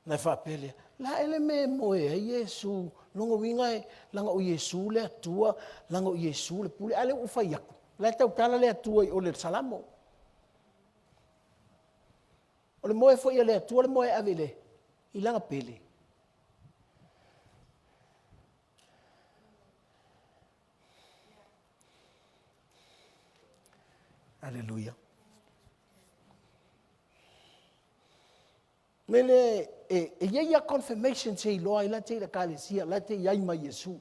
Na whapele. La ele me moe a Yesu. Longa winga e langa o Yesu le atua. Langa o Yesu le pule. Ale ufai aku. La tau tala le atua I o le salamo. O le moe foi le atua le moe avele. I langa pele. Hallelujah. Mele ia confirmation se loa la te la kalesia la te ia mai Yesu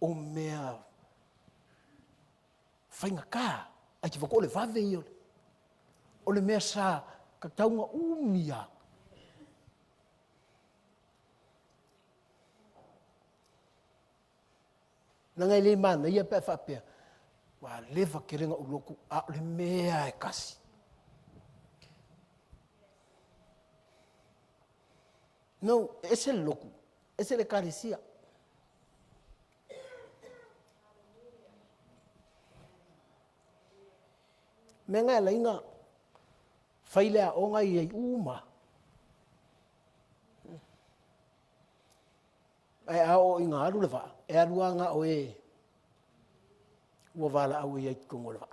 o mea fainga ka ai te vako le vave I o le mea sa ka taunga umia nanga le mana ia pe whapea wa leva kerenga uloku a le mea e kasi. No, ese es loco. Ese le carecía. Menga la inga faile a onga I uma. Ai a o inga aru le va. E aru anga o e. Ua vala au I kongo le va.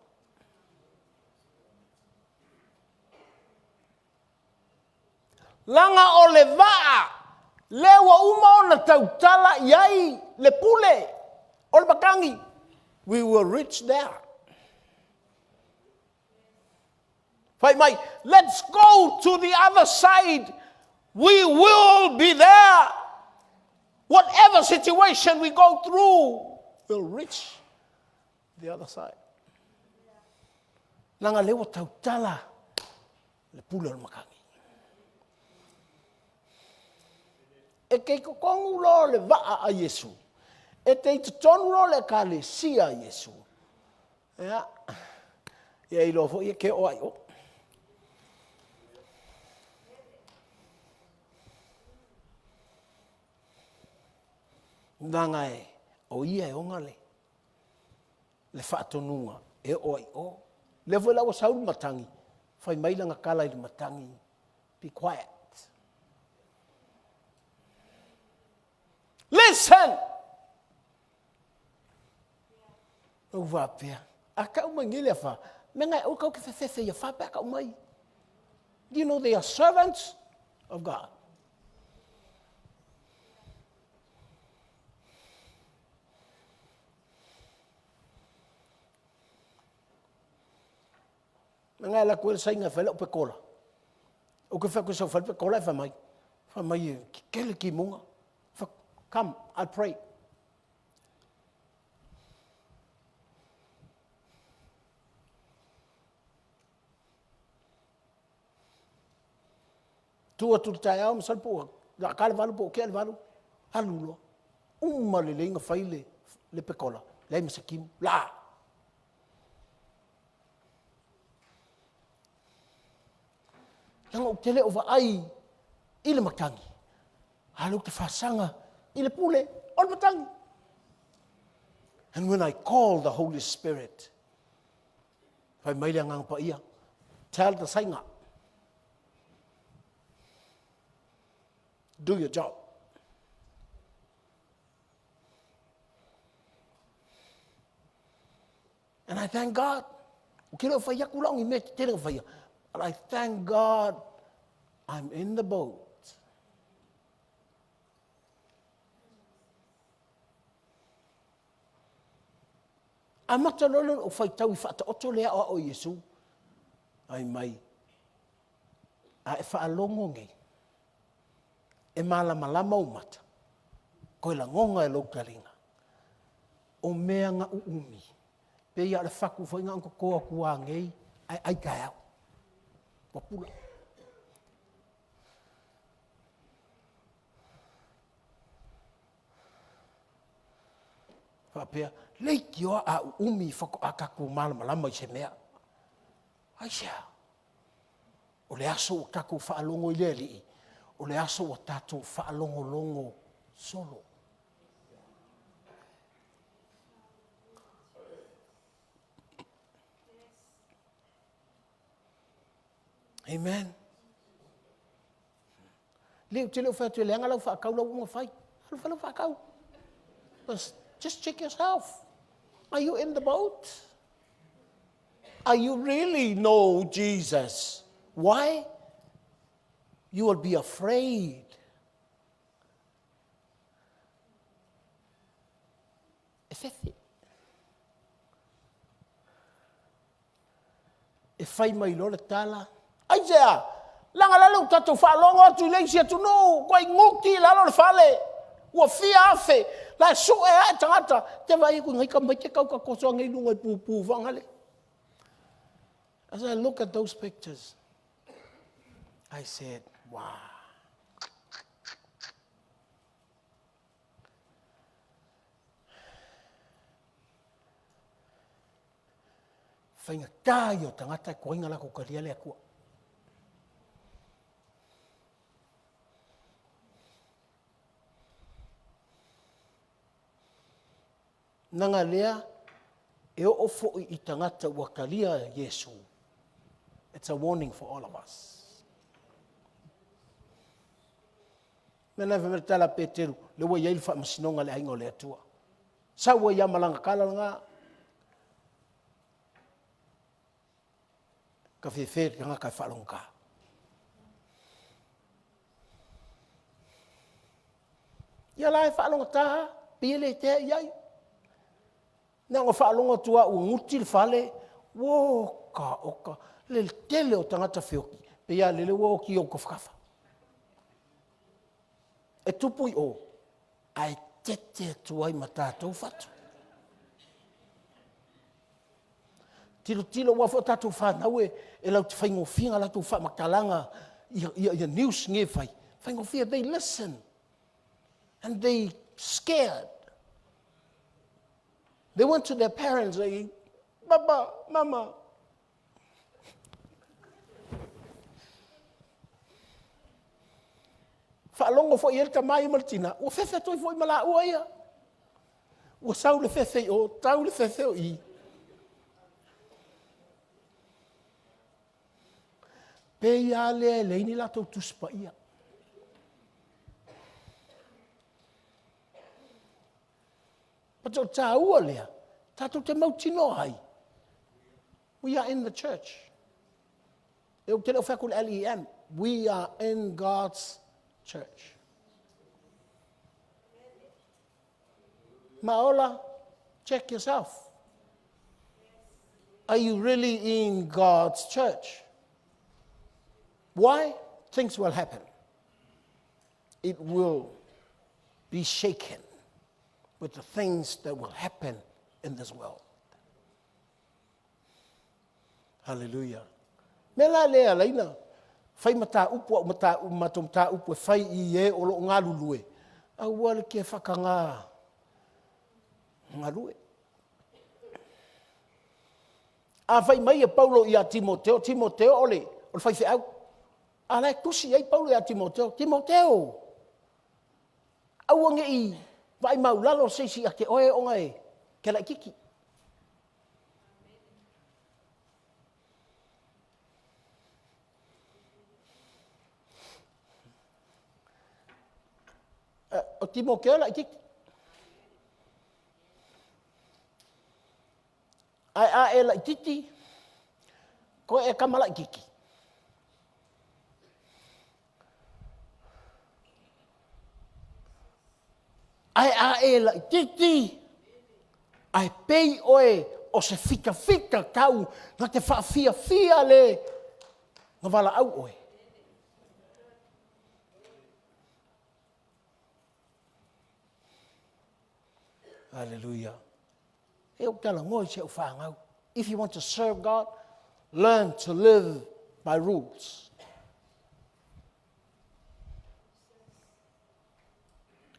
Langa o le waa, lewa uma o na tautala iai le pule, o le bakangi. We were rich there. Fai mai, let's go to the other side. We will be there. Whatever situation we go through, we'll reach the other side. Langa lewa tautala le pule o le bakangi. E kei ko kongu lo le waa a Yesu. E te ito tonu ro le ka le sia Yesu. Ia. Ia i lofo ia ke o ai o. Nanga e, o ia e onga le. Le whaatonunga, e o ai o. Le voi lawa sauru matangi. Whai mailanga kala i le matangi. Be quiet. Listen! O wapea. A ka umangile a wha. Menga o kau ke whewhewe ia whapea ka umai. Do you know they are servants of God? Menga la kuel sainga whele o pe kola. O ke whako sa whale pe kola e whamai. Whamai e kele ki munga. Come, I'll pray. Tua tu tai au masal po. La kale valu po ke valu. Halulo. Uma le lenga faile le pekola. Le masakim la. Yang o tele over ai ile makangi. Halu te fasanga ile pule on matangi. And when I call the Holy Spirit, fai mai le ngang pa ia. Tell the sainga. Do your job. And I thank God. Kilo faya kulang i me tele faya. And I thank God I'm in the boat. A matalolo o fai tau I whaata oto lea o Yesu. Ai mai. A e whaalongo ngai. E malama o mata. Koe la ngonga e lokaringa. O mea nga uumi. Pe ia le whaku whainga anko koa kua ngei. Ai kai au. Wapula. Whapea. Leiki o a umi whako akaku malama I se mea. Ai sea. O le aso o kaku whaalongo I leli. O le aso o tatou whaalongo solo. Amen. Leo te leo whatu e leanga lau whaakau lau unga whai. Lau whaakau. Just check yourself. Are you in the boat? Are you really know Jesus? Why? You will be afraid. E whai mai lore tala. Ai sea, langa lalau tatou whaalongo atu leisi atu no, koe nguki lalo le whale. Ua fia afe, la so e hae tangata, te vai ku ngai ka mai te kau ka kosoa ngai lunga I pupu wangale. As I look at those pictures, I said, wow. Whainga kai o tangata e koinga lako karia lea kua. Nanga lea, e o ofo I tangata ua kalia Yesu. It's a warning for all of us. Mena whamere tala Peteru, le wa yail wha masinonga le aingo le atua. Sa wa ya malanga kala nga. Ka whewhere ka nga kai whalonga. Ia lai whalonga taha, pile te iai. Nā ngā whaalonga tua ua nguti le whale, oka, le tele o tangata whioki, pe ia lele woki o ka whakafa. E tupui o, ai tete tuai ma tātou whatu. Tilo wa fo tātou whanau e lau te whaingofinga la tu whamakalanga I news nge whai. Whaingofia, they listen. And they scared. They went to their parents, like, Papa, Mama. Whaalongo fo i elka mai martina, o fefe toi fo i mala ua ia. O sau le fefe o, tau le fefe o i. Pe ia le leini la tau tuspa ia. Pato tā ua lea, tātou te mautino hai. We are in the church. E o te leo whakul LEM. We are in God's church. Maola, check yourself. Are you really in God's church? Why? Things will happen. It will be shaken with the things that will happen in this world. Hallelujah. Mela lea leina. Fai mata upu mata mata upu fai I e o lo ngā lulue. A wale ke whakanga ngā lue. A fai mai e Paulo I a Timoteo. Timoteo ole fai fe au. A lai kusi ai Paulo I a Timoteo. Timoteo. Au ange I vai maulalo seisi a ke oe o ngai. Ke lai kiki. O Timoteo lai kiki. Ai a e lai titi. Ko e kama lai kiki. Ai a e lai titi. Ai pei oe o se fika kau na te whaafia le na wala au oe. Hallelujah. E o tala ngoi se o whaangau. If you want to serve God, learn to live by rules.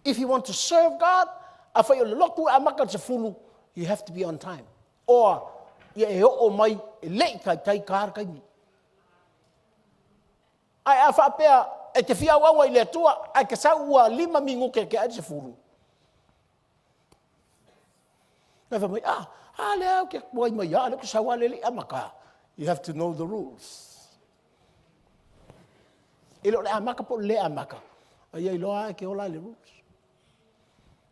If you want to serve God, a whai o le loku a maka te fulu, you have to be on time. Or, ia e o mai, e lei kai tai kāra kai ni. Ai a whapea, e te whia wawa I le atua, ai ke sau ua 5 mingu ke ai te fulu. Nā wha mai, le au ke kuai mai, le ku sawa lele amaka. You have to know the rules. Ilo le amaka po le amaka. Ai ai loa ke ola le rules.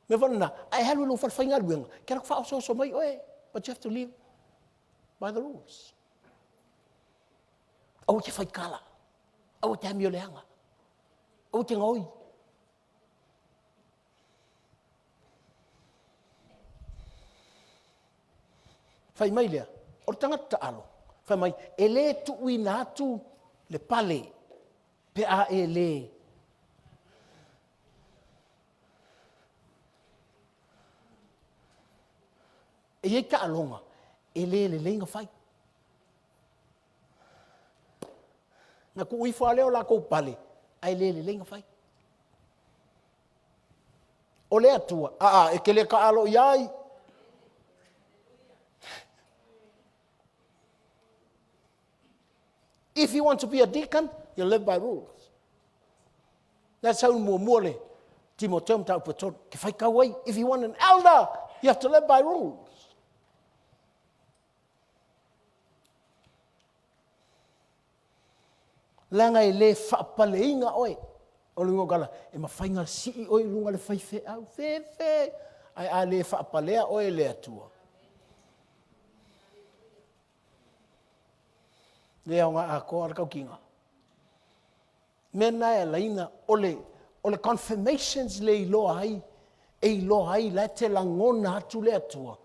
Me vana, ai halu lo whawhainga ruenga. Kera ku wha so mai oe. But you have to live by the rules. Au te whaikala. Au te amio leanga. Au te ngoi. Whai mai lea, o tangata alo. Whai mai, e le tu ui nātu le pale, pe a e le. E ei ka alonga, e le lenga whai. Nā ku ui whaleo la kou pale, ai le lenga whai. O le atua, e ke le ka alo iai. If you want to be a deacon, you live by rules. That's how more Timoteo tau paton ke whai kawai. If you want an elder, you have to live by rules. Langa e le whapaleinga oe. O lungo gala, e mawhainga si oe lunga le whai au. Fe. Ai a le whapalea oe le atua. Lea ngā a ko arakau kinga. Mena e laina ole confirmations le iloa ai la te langona atu le atua.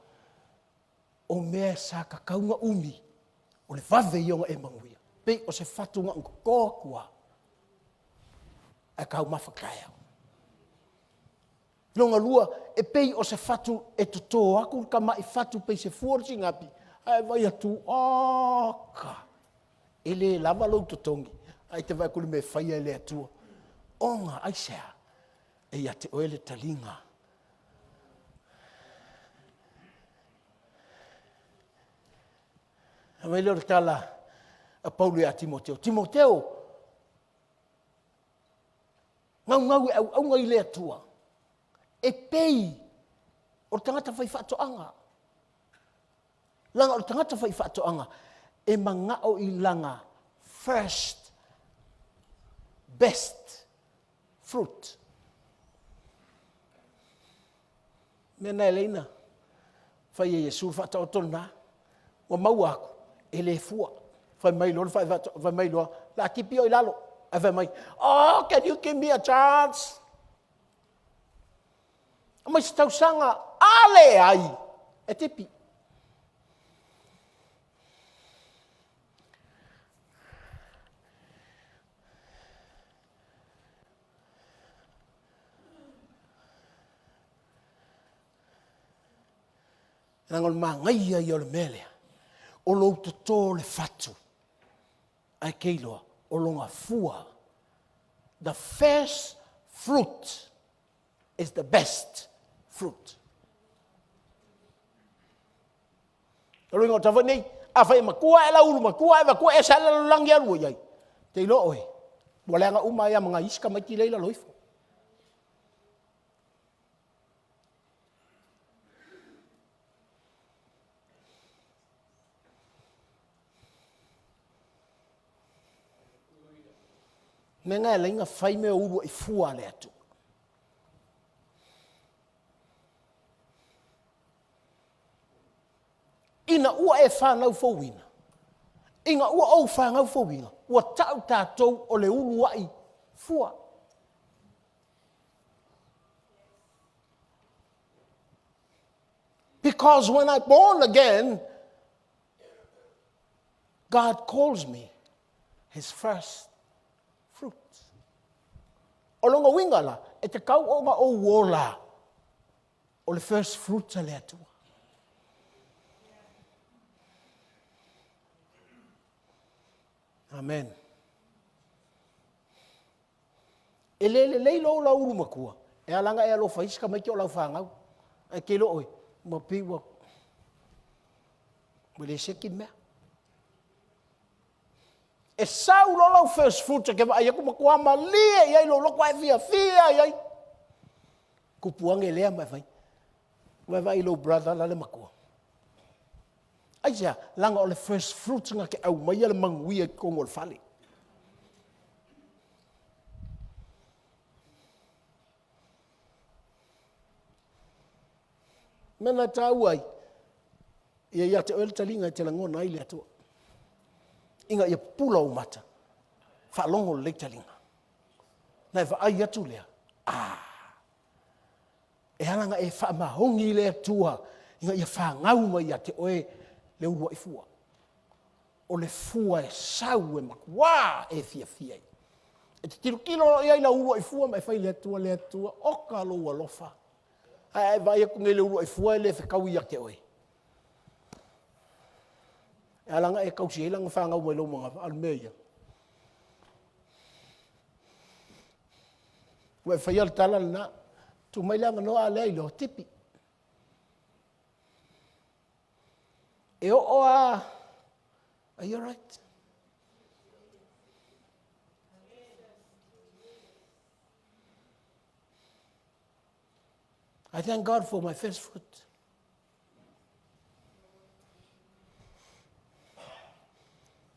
O mea sa kakaunga umi, o le vave ionga e manguia. Pei o se whatunga unko kōkua, a kau mawhakaya. Longa lua, e pei o se whatu e tuto aku, ka mai whatu pei se fuorti ngapi, ai vai atu, ka. E le lava lau totongi, ai te vai kuli me whaia le atua. Onga aisea, e ia te oele talinga. Mai leo tala a Paulo a Timoteo. Timoteo, ngau au ngai le atua. E pei o tangata whai whaatoanga. Langa o tangata whai whaatoanga. E mangao I langa first, best fruit. Mena e leina. Whai e Yesu whaatao tona. Wa mau aku. E le fua. Whai mai loa, whai mai loa. La kipi o I lalo. A whai mai. Oh, can you give me a chance? Mai se tausanga. Ale ai. E tipi. Nangol mangai ai o le melea. O lo to le fatu. Ai keiloa. O longa fua. The first fruit is the best fruit. O longa tawa nei. A whai makua e la ulu makua e makua e sa la langi aru iai. Te ilo oe. Walenga umai a mga iska mai ki leila loifo. Menga e inga whai mea uru I fua le atu. Ina ua e whanau fōwina. Inga ua au whanau fōwina. Ua tau tātou o le uru ai fua. Because when I'm born again, God calls me His first fruit. O longa wingala, e te kau o nga o wola o le first fruit a le atua. Amen. E le lo la ulu makua. E alanga e alo whaiska mai ki o lau whangau. E ke lo oi, ma piwa. Wele seki mea. E sau lo lau first fruit ke va ia ku makua ma lie ia lo ko e fia ia. Ku puange lea mai vai. Vai lo brother la le makua. Aia, langa o le first fruit nga ke au mai le mangui e kongo le fale. Mena tau ai. Ia te oel talinga te langona ai le atua. Inga ia pula o mata. Whalongo le talinga. Nai wa ai atu lea. E halanga e whaamahongi le atua. Inga ia whangau mai a te oe le urua I fua. O le fua e sau e makua e fia. E te tiru kilo ia ina urua I fua mai whai le atua. Oka lo alofa. Ai vai ku ngele urua I fua le whakau ia te oe. E alanga e kausi e langa whangau mai lo mga almeia. Ue whai al tala na. Tu mai langa noa a lei lo tipi. E o are you all right? I thank God for my first fruit.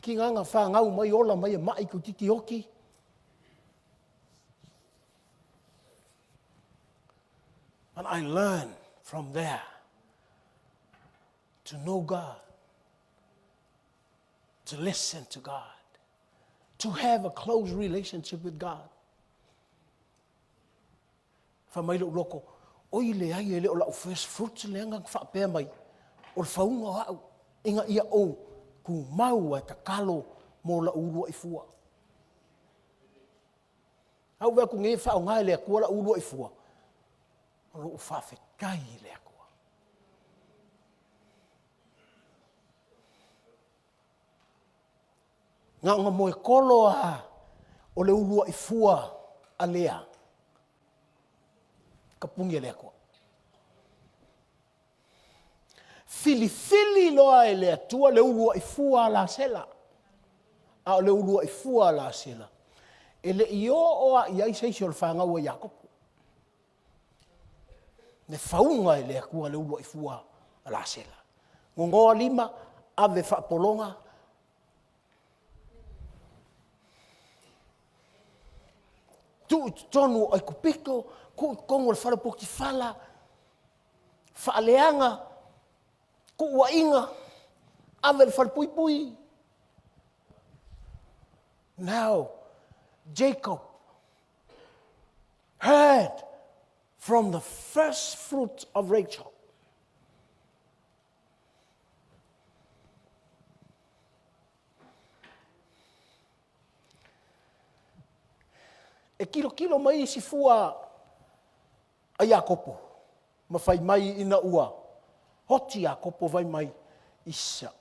Ki nganga whangau mai ola mai e mai ku titi hoki. And I learn from there to know God, to listen to God, to have a close relationship with God. Whamailo loko, oi le ai ele o la first fruits le anga whapea mai, o le whaunga hau, inga ia o, ku mau ta kalo mo la urua I fua. Hau wea ku nge whaunga le kua la urua I fua. O lo whawhe kai le kua. Nga moe kolo a o le urua I fua a lea. Ka pungi lea kua. Fili loa e le atua le ulua i fua la sela. A le ulua i fua la sela. E le i oa i ai seisi o le whangau a Iakopo. Ne whaunga e le akua le ulua i fua la sela. Ngongoa lima, ave whaapolonga. Tu tonu ai kupiko, ku kongo le wharapoki whala, whaaleanga, ku ua inga, ave le wharapui. Now, Jacob heard from the first fruit of Rachel. E kilo mai si fua a Iakopo. Ma fai mai ina ua. Hoti Iakopo vai mai isa.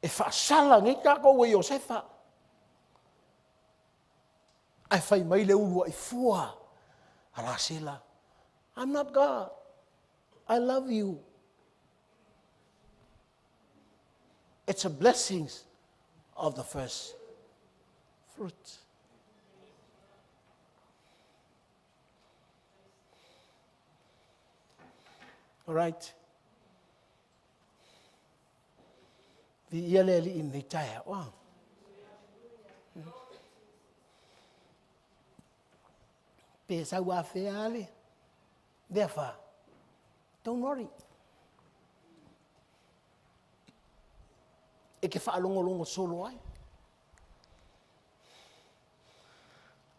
E whaasala ngai kako e Iosefa. Ai fai mai le ulua i fua. Ala sila. I'm not God. I love you. It's a blessings of the first fruit. All right. Vi iale li in nei taia. Wow. Pesa ua fea ale. Therefore, don't worry. E ke whaalongo solo ai.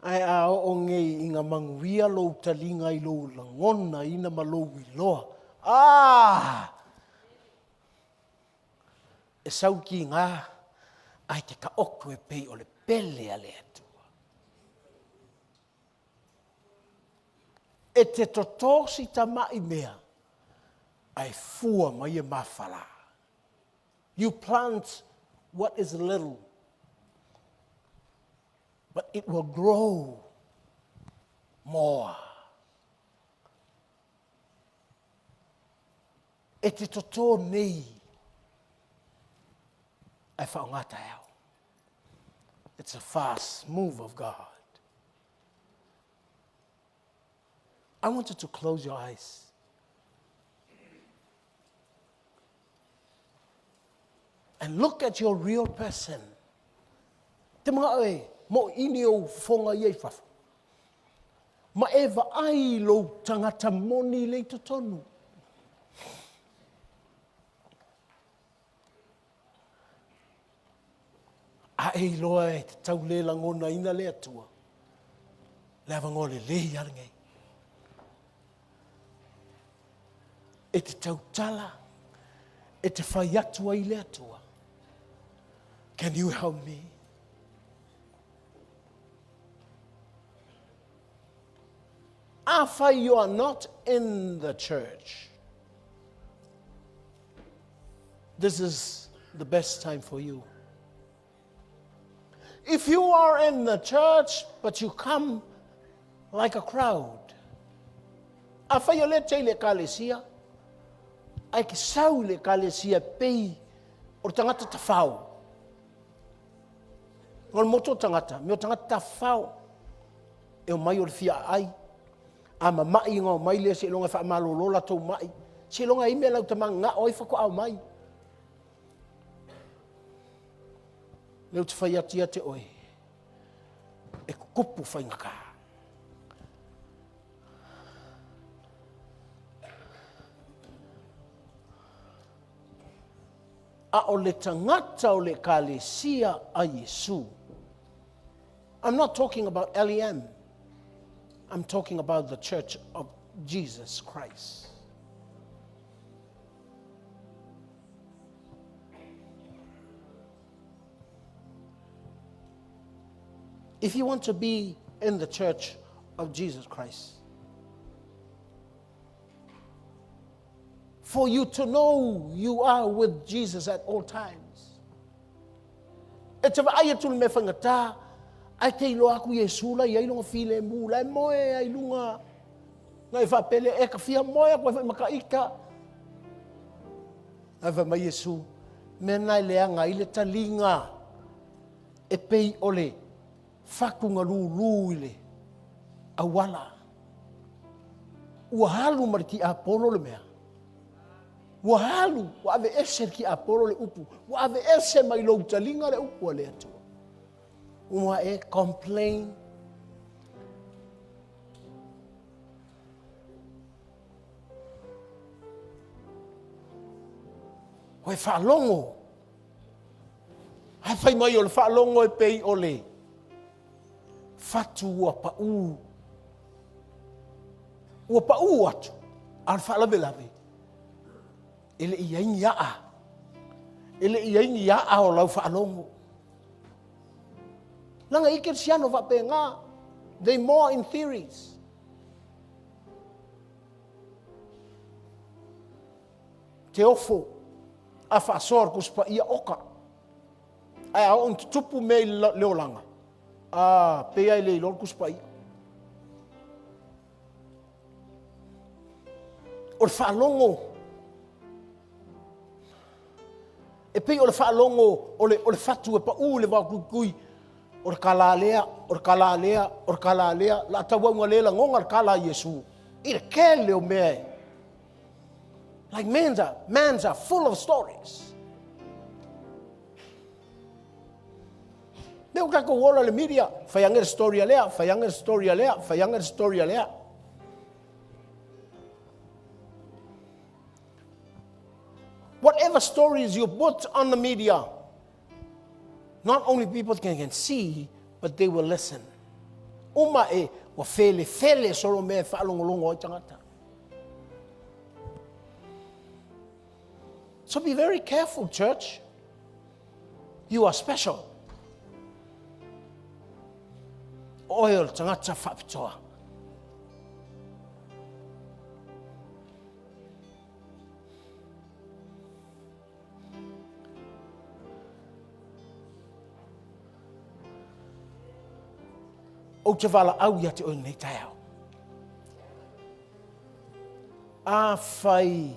Ai a o ngei inga manguia lo talinga i lo langona ina malo i loa. E sau ki ngā, ai te ka oku e pei o le pele a le atua. E te totosi ta mai mea, ai fua mai e mawhala. You plant what is little, but it will grow more. E te toto nei, ai whaongata au. It's a fast move of God. I want you to close your eyes. And look at your real person. Te mga e, mo ini o whonga iei whawha. Ma ewa ai lo tangata moni le to tonu. A e loa e te tau le langona ina le atua. Le awango le arangai. E te tau tala. E te whai atua i le atua. Can you help me? After you are not in the church, this is the best time for you. If you are in the church, but you come like a crowd, after you let le kalesia, ai ki sau le kalesia pei o tangata tawhau. Ngol moto tangata, me o tangata tawhau, e o mai o le fia ai, ama mai ngā mai lea se longa wha malolola tau mai. Se longa ime lau tamang ngā oi whako au mai. Leu te whai atia te oi. E kupu whai ngaka. A o le tangata o le kalesia a Yesu. I'm not talking about LEM. I'm talking about the church of Jesus Christ. If you want to be in the church of Jesus Christ, for you to know you are with Jesus at all times. It's a ayatul me whangata, ai te ilo aku Yesu la, i ailonga while mu, la moe ailunga, Ngai whapele e ka fia moia koe whai makaika. Ngai whai mai Yesu. Mena i leanga i le talinga. E pei ole. Whakunga lū i le. Awala. Ua halu mari ki Apolo le mea. Ua halu. Ua ave ese ki Apolo le upu. Ua ave ese mai lou talinga le upu le atua. Ua e complain. Ua e whaalongo. Hai whai mai o le whaalongo e pei o le. Fatu ua pa'u. Ua pa'u atu. Ar whaalawe lawe. Ele i aingi aa. Ele i aingi aa o lau whaalongo. Langa ike siano whape ngā. They more in theories. Te ofo. A whaasor kuspa ia oka. Ai au on tupu me leo langa. Pea i le ilor kuspa ia. O le whaalongo. E pei o le whaalongo o le whatu e pa le wā kukui. O le kalalea, o le kalalea, o le kalalea. La tawaunga le la ngonga le kala Yesu. I le kele o mea. Like mans are full of stories. Meu kako wola le media, whaianga story alea, whaianga story alea, whaianga story alea. Whatever stories you put on the media, not only people can see, but they will listen. Uma e wa fele solo me whaalongolongo o tangata. So be very careful, church. You are special. Oil tangata whapitoa. O te wala au ia te oi nei tai au. Whai,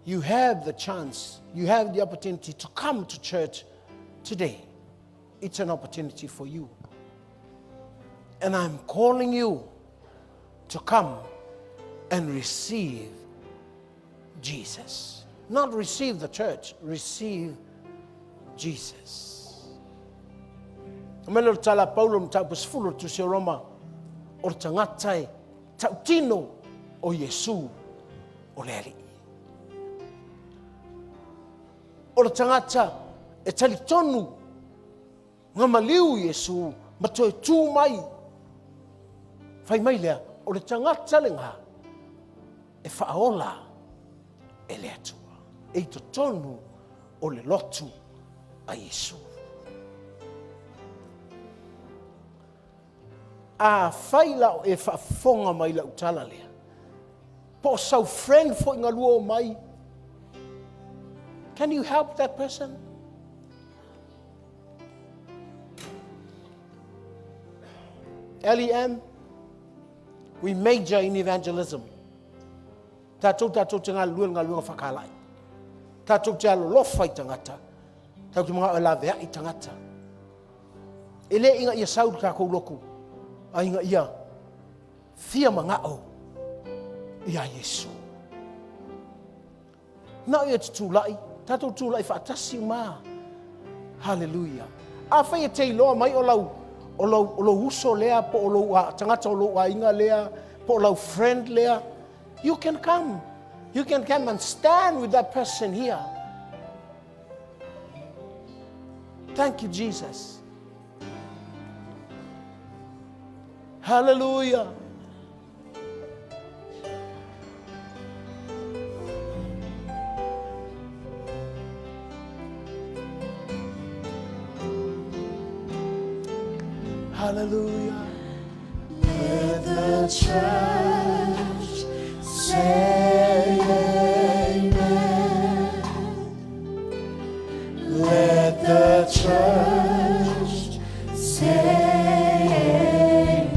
you have the chance, you have the opportunity to come to church today. It's an opportunity for you. And I'm calling you to come and receive Jesus. Not receive the church, receive Jesus. Mele tala Paulo mtau pasfulu tu se Roma o tangatai tau tino o Yesu o leri. O tangata e tali tonu ngamaliu Yesu matoi tu mai. Fai mai lea o le tangata lenga e whaola e lea tua. E to tonu o le lotu a Yesu. Whaila o e whaafonga mai la utala lea. Po sau friend fo inga lua o mai. Can you help that person? LEM, we major in evangelism. Tātou te ngā luenga whakalai. Tātou te alo lofai tangata. Tātou te mga alawea i tangata. Ele inga ia sauru kākou loku. A inga ia fia mangao ia Yesu. Nā ia te tūlai. Tātou tūlai whaatasi mā. Hallelujah. A whai e te iloa mai o lau uso lea, po o lau tangata o lau inga lea, po o lau friend lea. You can come. You can come and stand with that person here. Thank you, Jesus. Hallelujah. Hallelujah. Let the church say amen. Let the church say amen.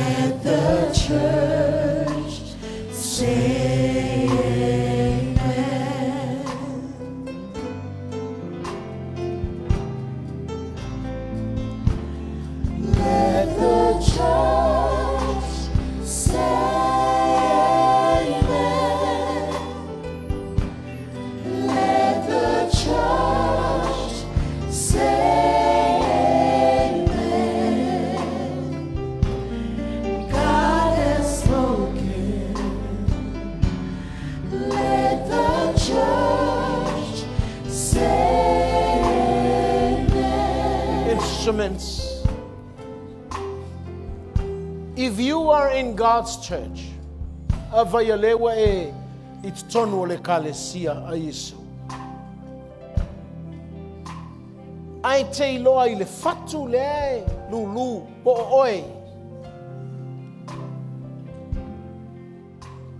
Let the church say amen. Let the church say amen. Let the church say amen. God has spoken. Let the church say amen. Instruments. If you are in God's church, avayalewa itonu le kalesia a Yesu. Ai te iloa I le fatu le lulu po oi.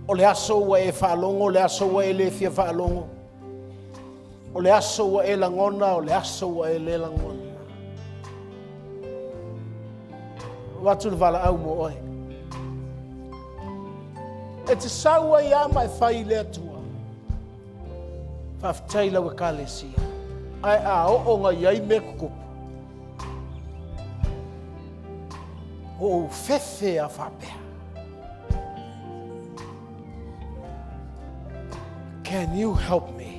O le aso wa e whaalongo, o le aso wa e le fia whaalongo. O le aso wa e langona, o le aso wa e le langona. Watu le wala au mo oi. E te saua ia mai whai le atua. Whaftaila wa kalesia. Ai a o ngā iai me kukupu. O fefe a whapea. Can you help me?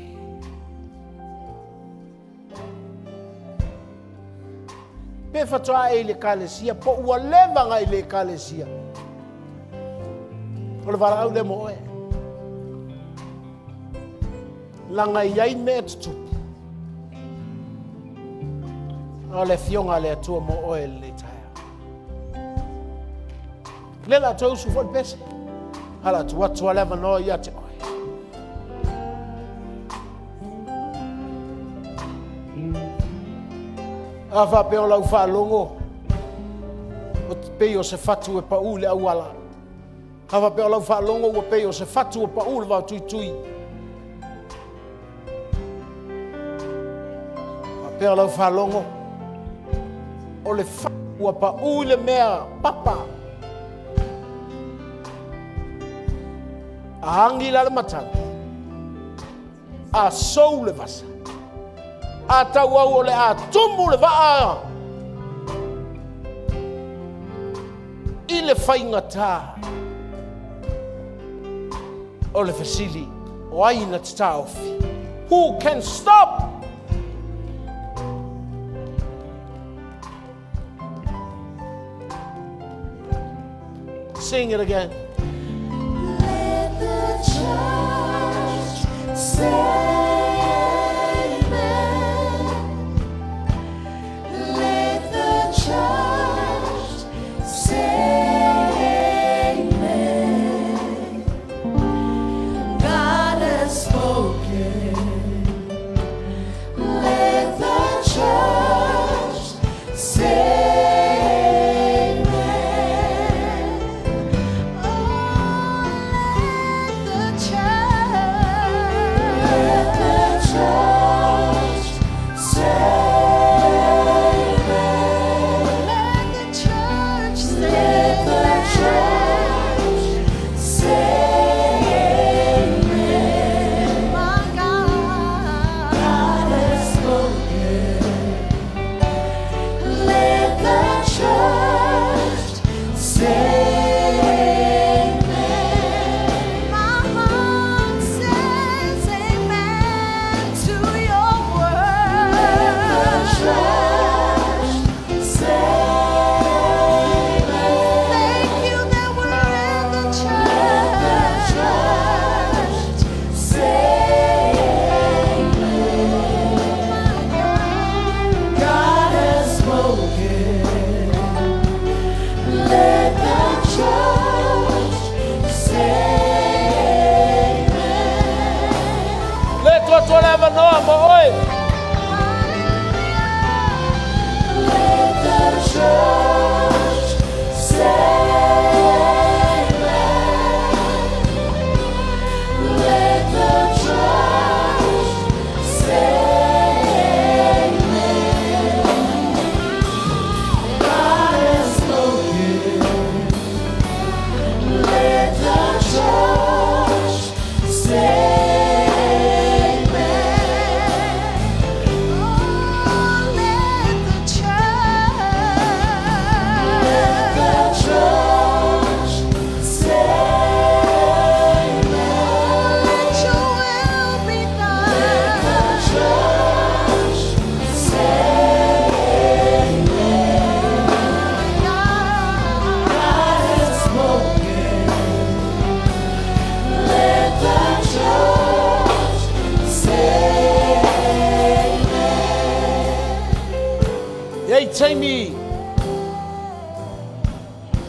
Pe whatoa e le kalesia, po ua levanga I le kalesia. O le wara au le mo e. Langa iai me tutupu. O le fionga le atua mo oe le taia. Lela tau su fol pese. Hala tu watu aleva no ia te oe. Awa pe o lau whaalongo. O te pei o se fatu e pau le au ala. Awa pe o lau whaalongo o pei o se fatu e pau le wau tui tui. Awa pe o lau whaalongo. O le fatu e pau le mea papa. A hangi la le matanga. A sou le vasa. A tau au o le a tumu le waa. I le whainga tā. O le fasili. O aina te tā ofi. Who can stop? Sing it again. Let the church say church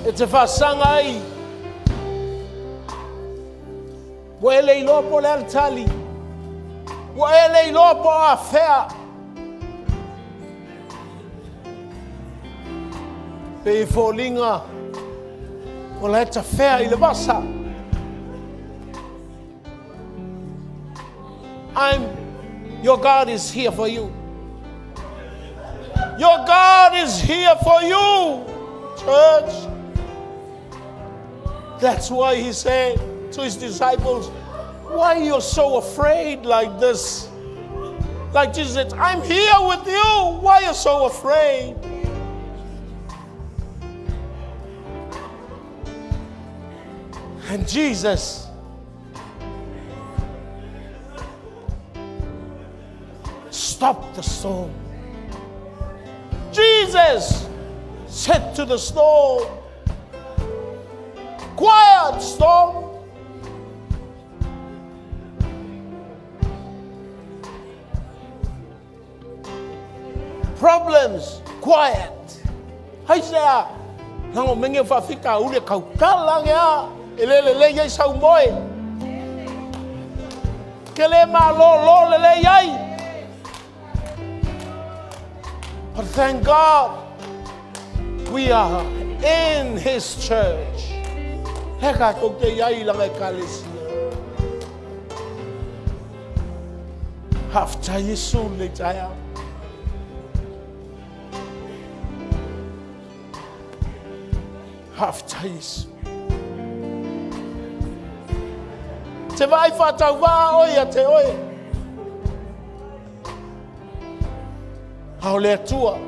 e te whasanga ai. Wa e lei lopo le altali. Wa e lei lopo a whea. Pe I fōlinga o le ta whea I le wasa. Your God is here for you. Your God is here for you, church. That's why He said to His disciples, why are you so afraid like this? Like Jesus said, I'm here with you. Why are you so afraid? And Jesus stopped the storm. Jesus said to the storm, quiet storm. Problems, quiet. Hay sea, nango menge fa fika ule kaukala ya, elele yai sau moe. Kele ma lo lele yai. But thank God, we are in His church. Heka koke yai lang ekalesia. Hafta Yesu le jaya. Hafta Yesu. Te vai fata wa oia te oia. Ao le atua.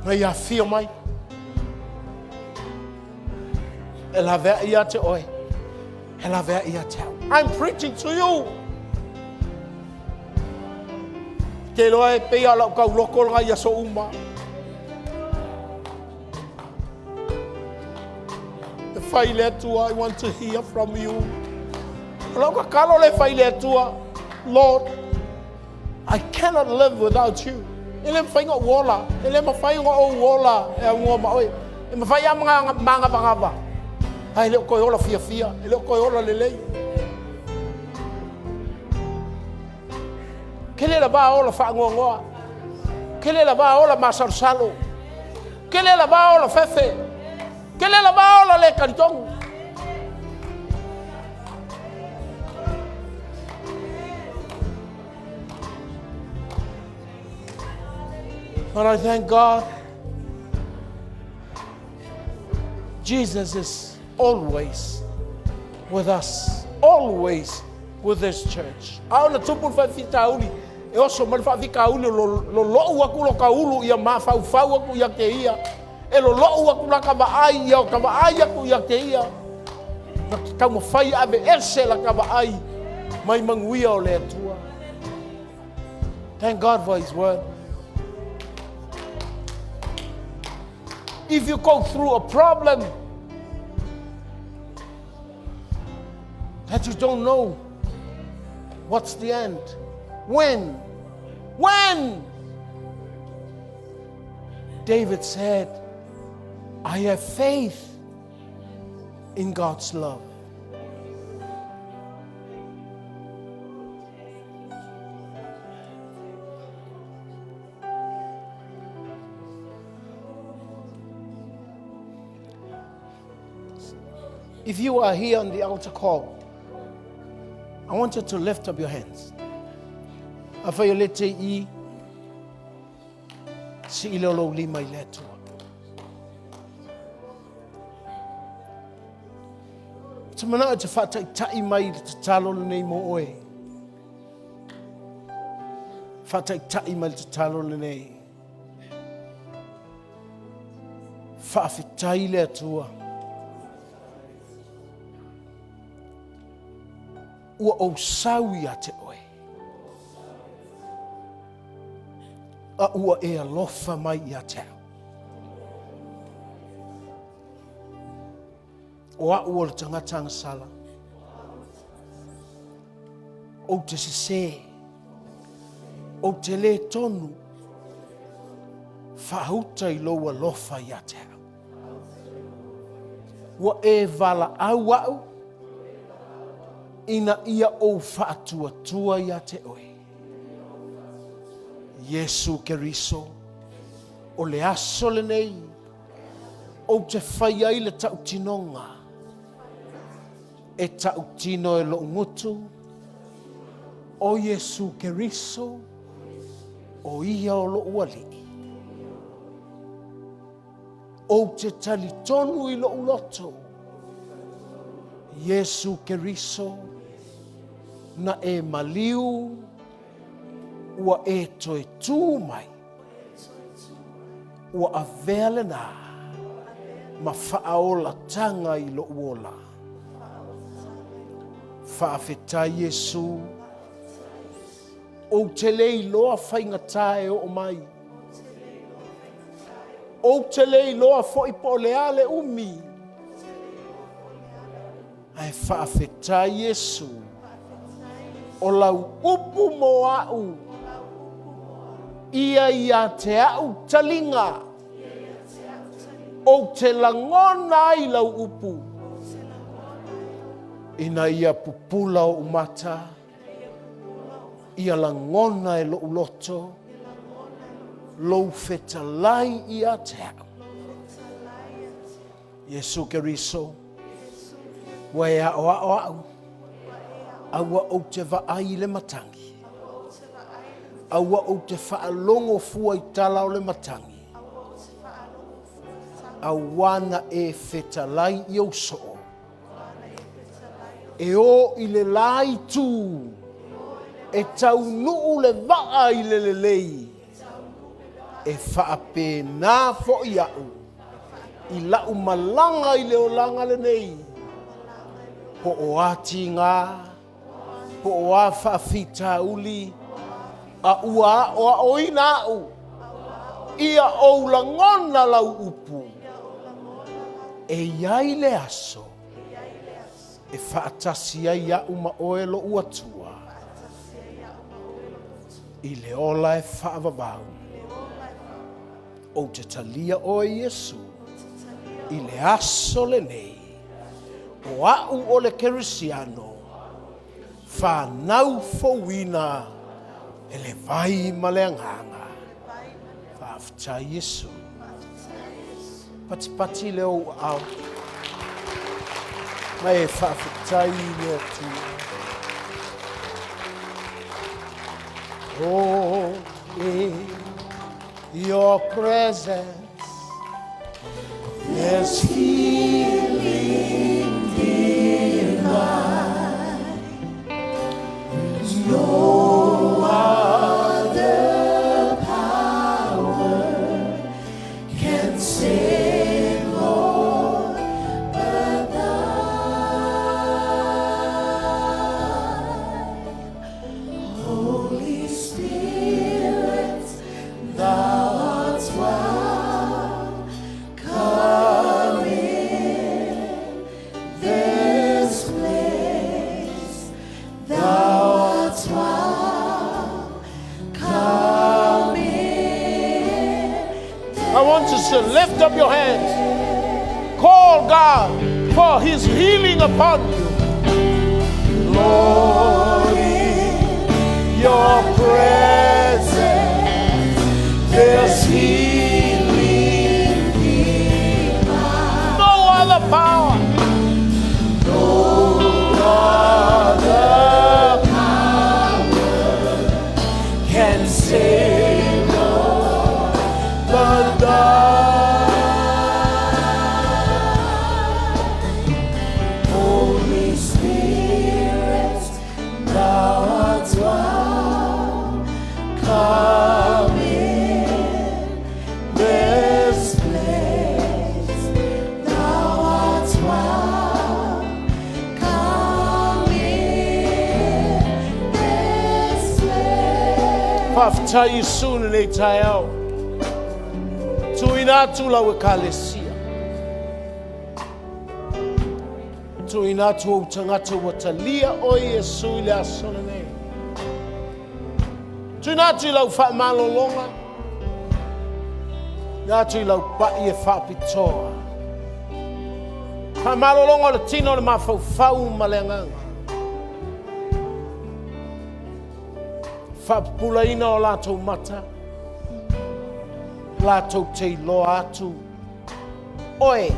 Mai a fio mai. E la vea ia te oe. E la vea ia te au. I'm preaching to you. Ke loe pe ala kau loko nga ia so uma. The fai le atua, I want to hear from you. Lau ka kalo le fai le atua. Lord, I cannot live without you. Ele fai ngo wola, ele ma fai ngo o wola e ngo ma oi. E ma fai mga manga bangaba. Ai le ko ola fia, ele ko ola lele. Kele la ba ola fa ngo. Kele la ba ola masarsalo. Kele la ba ola fefe. Kele la ba ola le kalitong. But I thank God, Jesus is always with us, always with this church. Aula tupul fa fitauli, e oso mal fa fikauli lo lo aku lo kaulu ia ma fa aku ia te ia, e lo aku la kava ai ia kava ai aku ia te ia. Na kama fai ave ese la kava ai, mai manguia o le atua. Thank God for His word. If you go through a problem that you don't know what's the end, when David said, I have faith in God's love. If you are here on the altar call, I want you to lift up your hands. Afayolete I si Aloalii mai le atua. Te mana te whataitai mai te talo nei mo oe. Whataitai mai te talo nei. Whawhitai le atua. Ua o sau ia te oe. A ua e alofa mai ia te au. O a ua le tangata sala. O te sese. O te le tonu. Whahauta I loa alofa ia te au. Wa e vala au ina ia o whaatua ia te oe. Yesu Keriso, o le aso le nei, o te whai ai le tautinonga, e tautino e lo ngutu, o Yesu Keriso, o ia o lo uali. O te talitonu i lo uloto, Yesu Keriso, na e maliu, ua e toe tū mai, ua avea le nā, ma whaaola tanga i lo uola. Whaafeta Yesu, o te lei loa whaingatae o mai, o te lei loa fo po le ale umi, ai whaafeta Yesu, o lau upu mo au, ia te au talinga, o te langona i lau upu, ina ia pupula o umata, ia langona e lo uloto, lo fetalai ia te au. Yesu Keriso, wea o au, aua o te vaai le matangi, aua o te whaalongo fua i tala o le matangi, awana e fetalai i o soo, e o i le lai tū, e tau nuu le vaa i le lelei, e whaape nā fo i au, i lau malanga i le olanga le nei, po o ati ngā, po o a whaafita uli, a ua o a oina au, ia o langona lau upu, e iai le aso, e whaatasi ai a uma oelo uatua, i le ola e whaavavau, o te talia o Yesu, i le aso le nei, o au o le kerisiano, whanau fowina, e le vai ma le anganga, whaafta Yesu, pati le o au, mai e whaafta i leo tu. Oh, in your presence, there's healing divine. No other power can save, Lord, but thine. Holy Spirit, thou art welcome. Come in this place. Thou art welcome. Come in. I want you to lift up your hands. Call God for His healing upon you. Lord, in your presence, there's healing divine. No other power. No other power can save, Lord, but thine. Holy Spirit, thou art welcome. Come in this place. Thou art welcome. Come in this place. Whafta Yesu nei tai au. Tuina tu lau e kalesia. Tuina tu o tangata watalia o Yesu i le aso nei. Tuina tu lau wha malolonga. Nga tu lau pai e wha pitoa. Pamalolongo le tino le mafau ma le anganga. Whapulaina o lātou mata. Lātou te loa atu. Oe,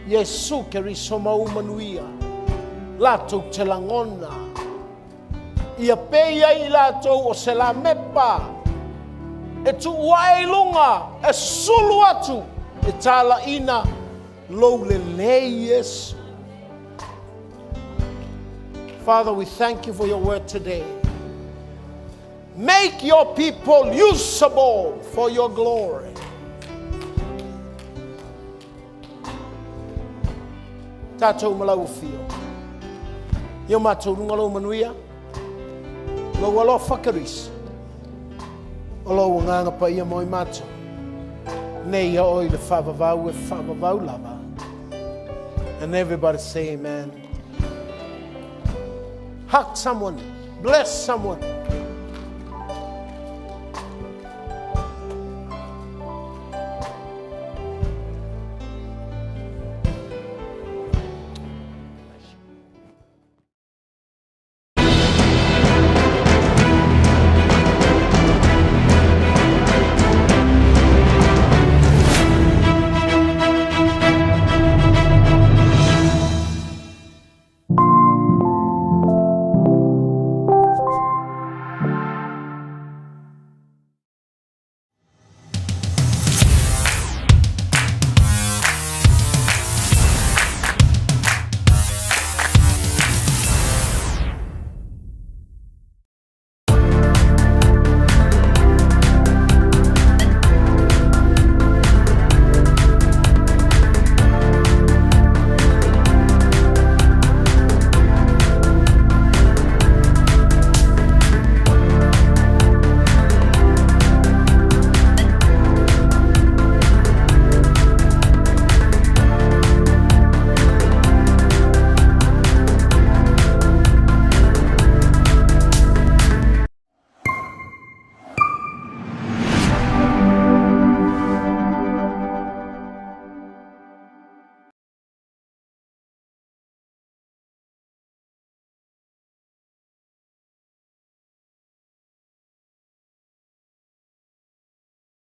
Yesu ke riso maumanuia. Lātou te langona. Ia peia I lātou o se la mepa. E tu wailunga, e sulu atu. E tala ina lo le Yesu. Father, we thank you for your word today. Make your people usable for your glory. Tātou malau fio. Ia mātou runga lau manuia. Lau alo whakarisi. O lau nganga pa ia moi mātou. Nei a oi le whavavau e whavavau lava. And everybody say amen. Hug someone. Bless someone.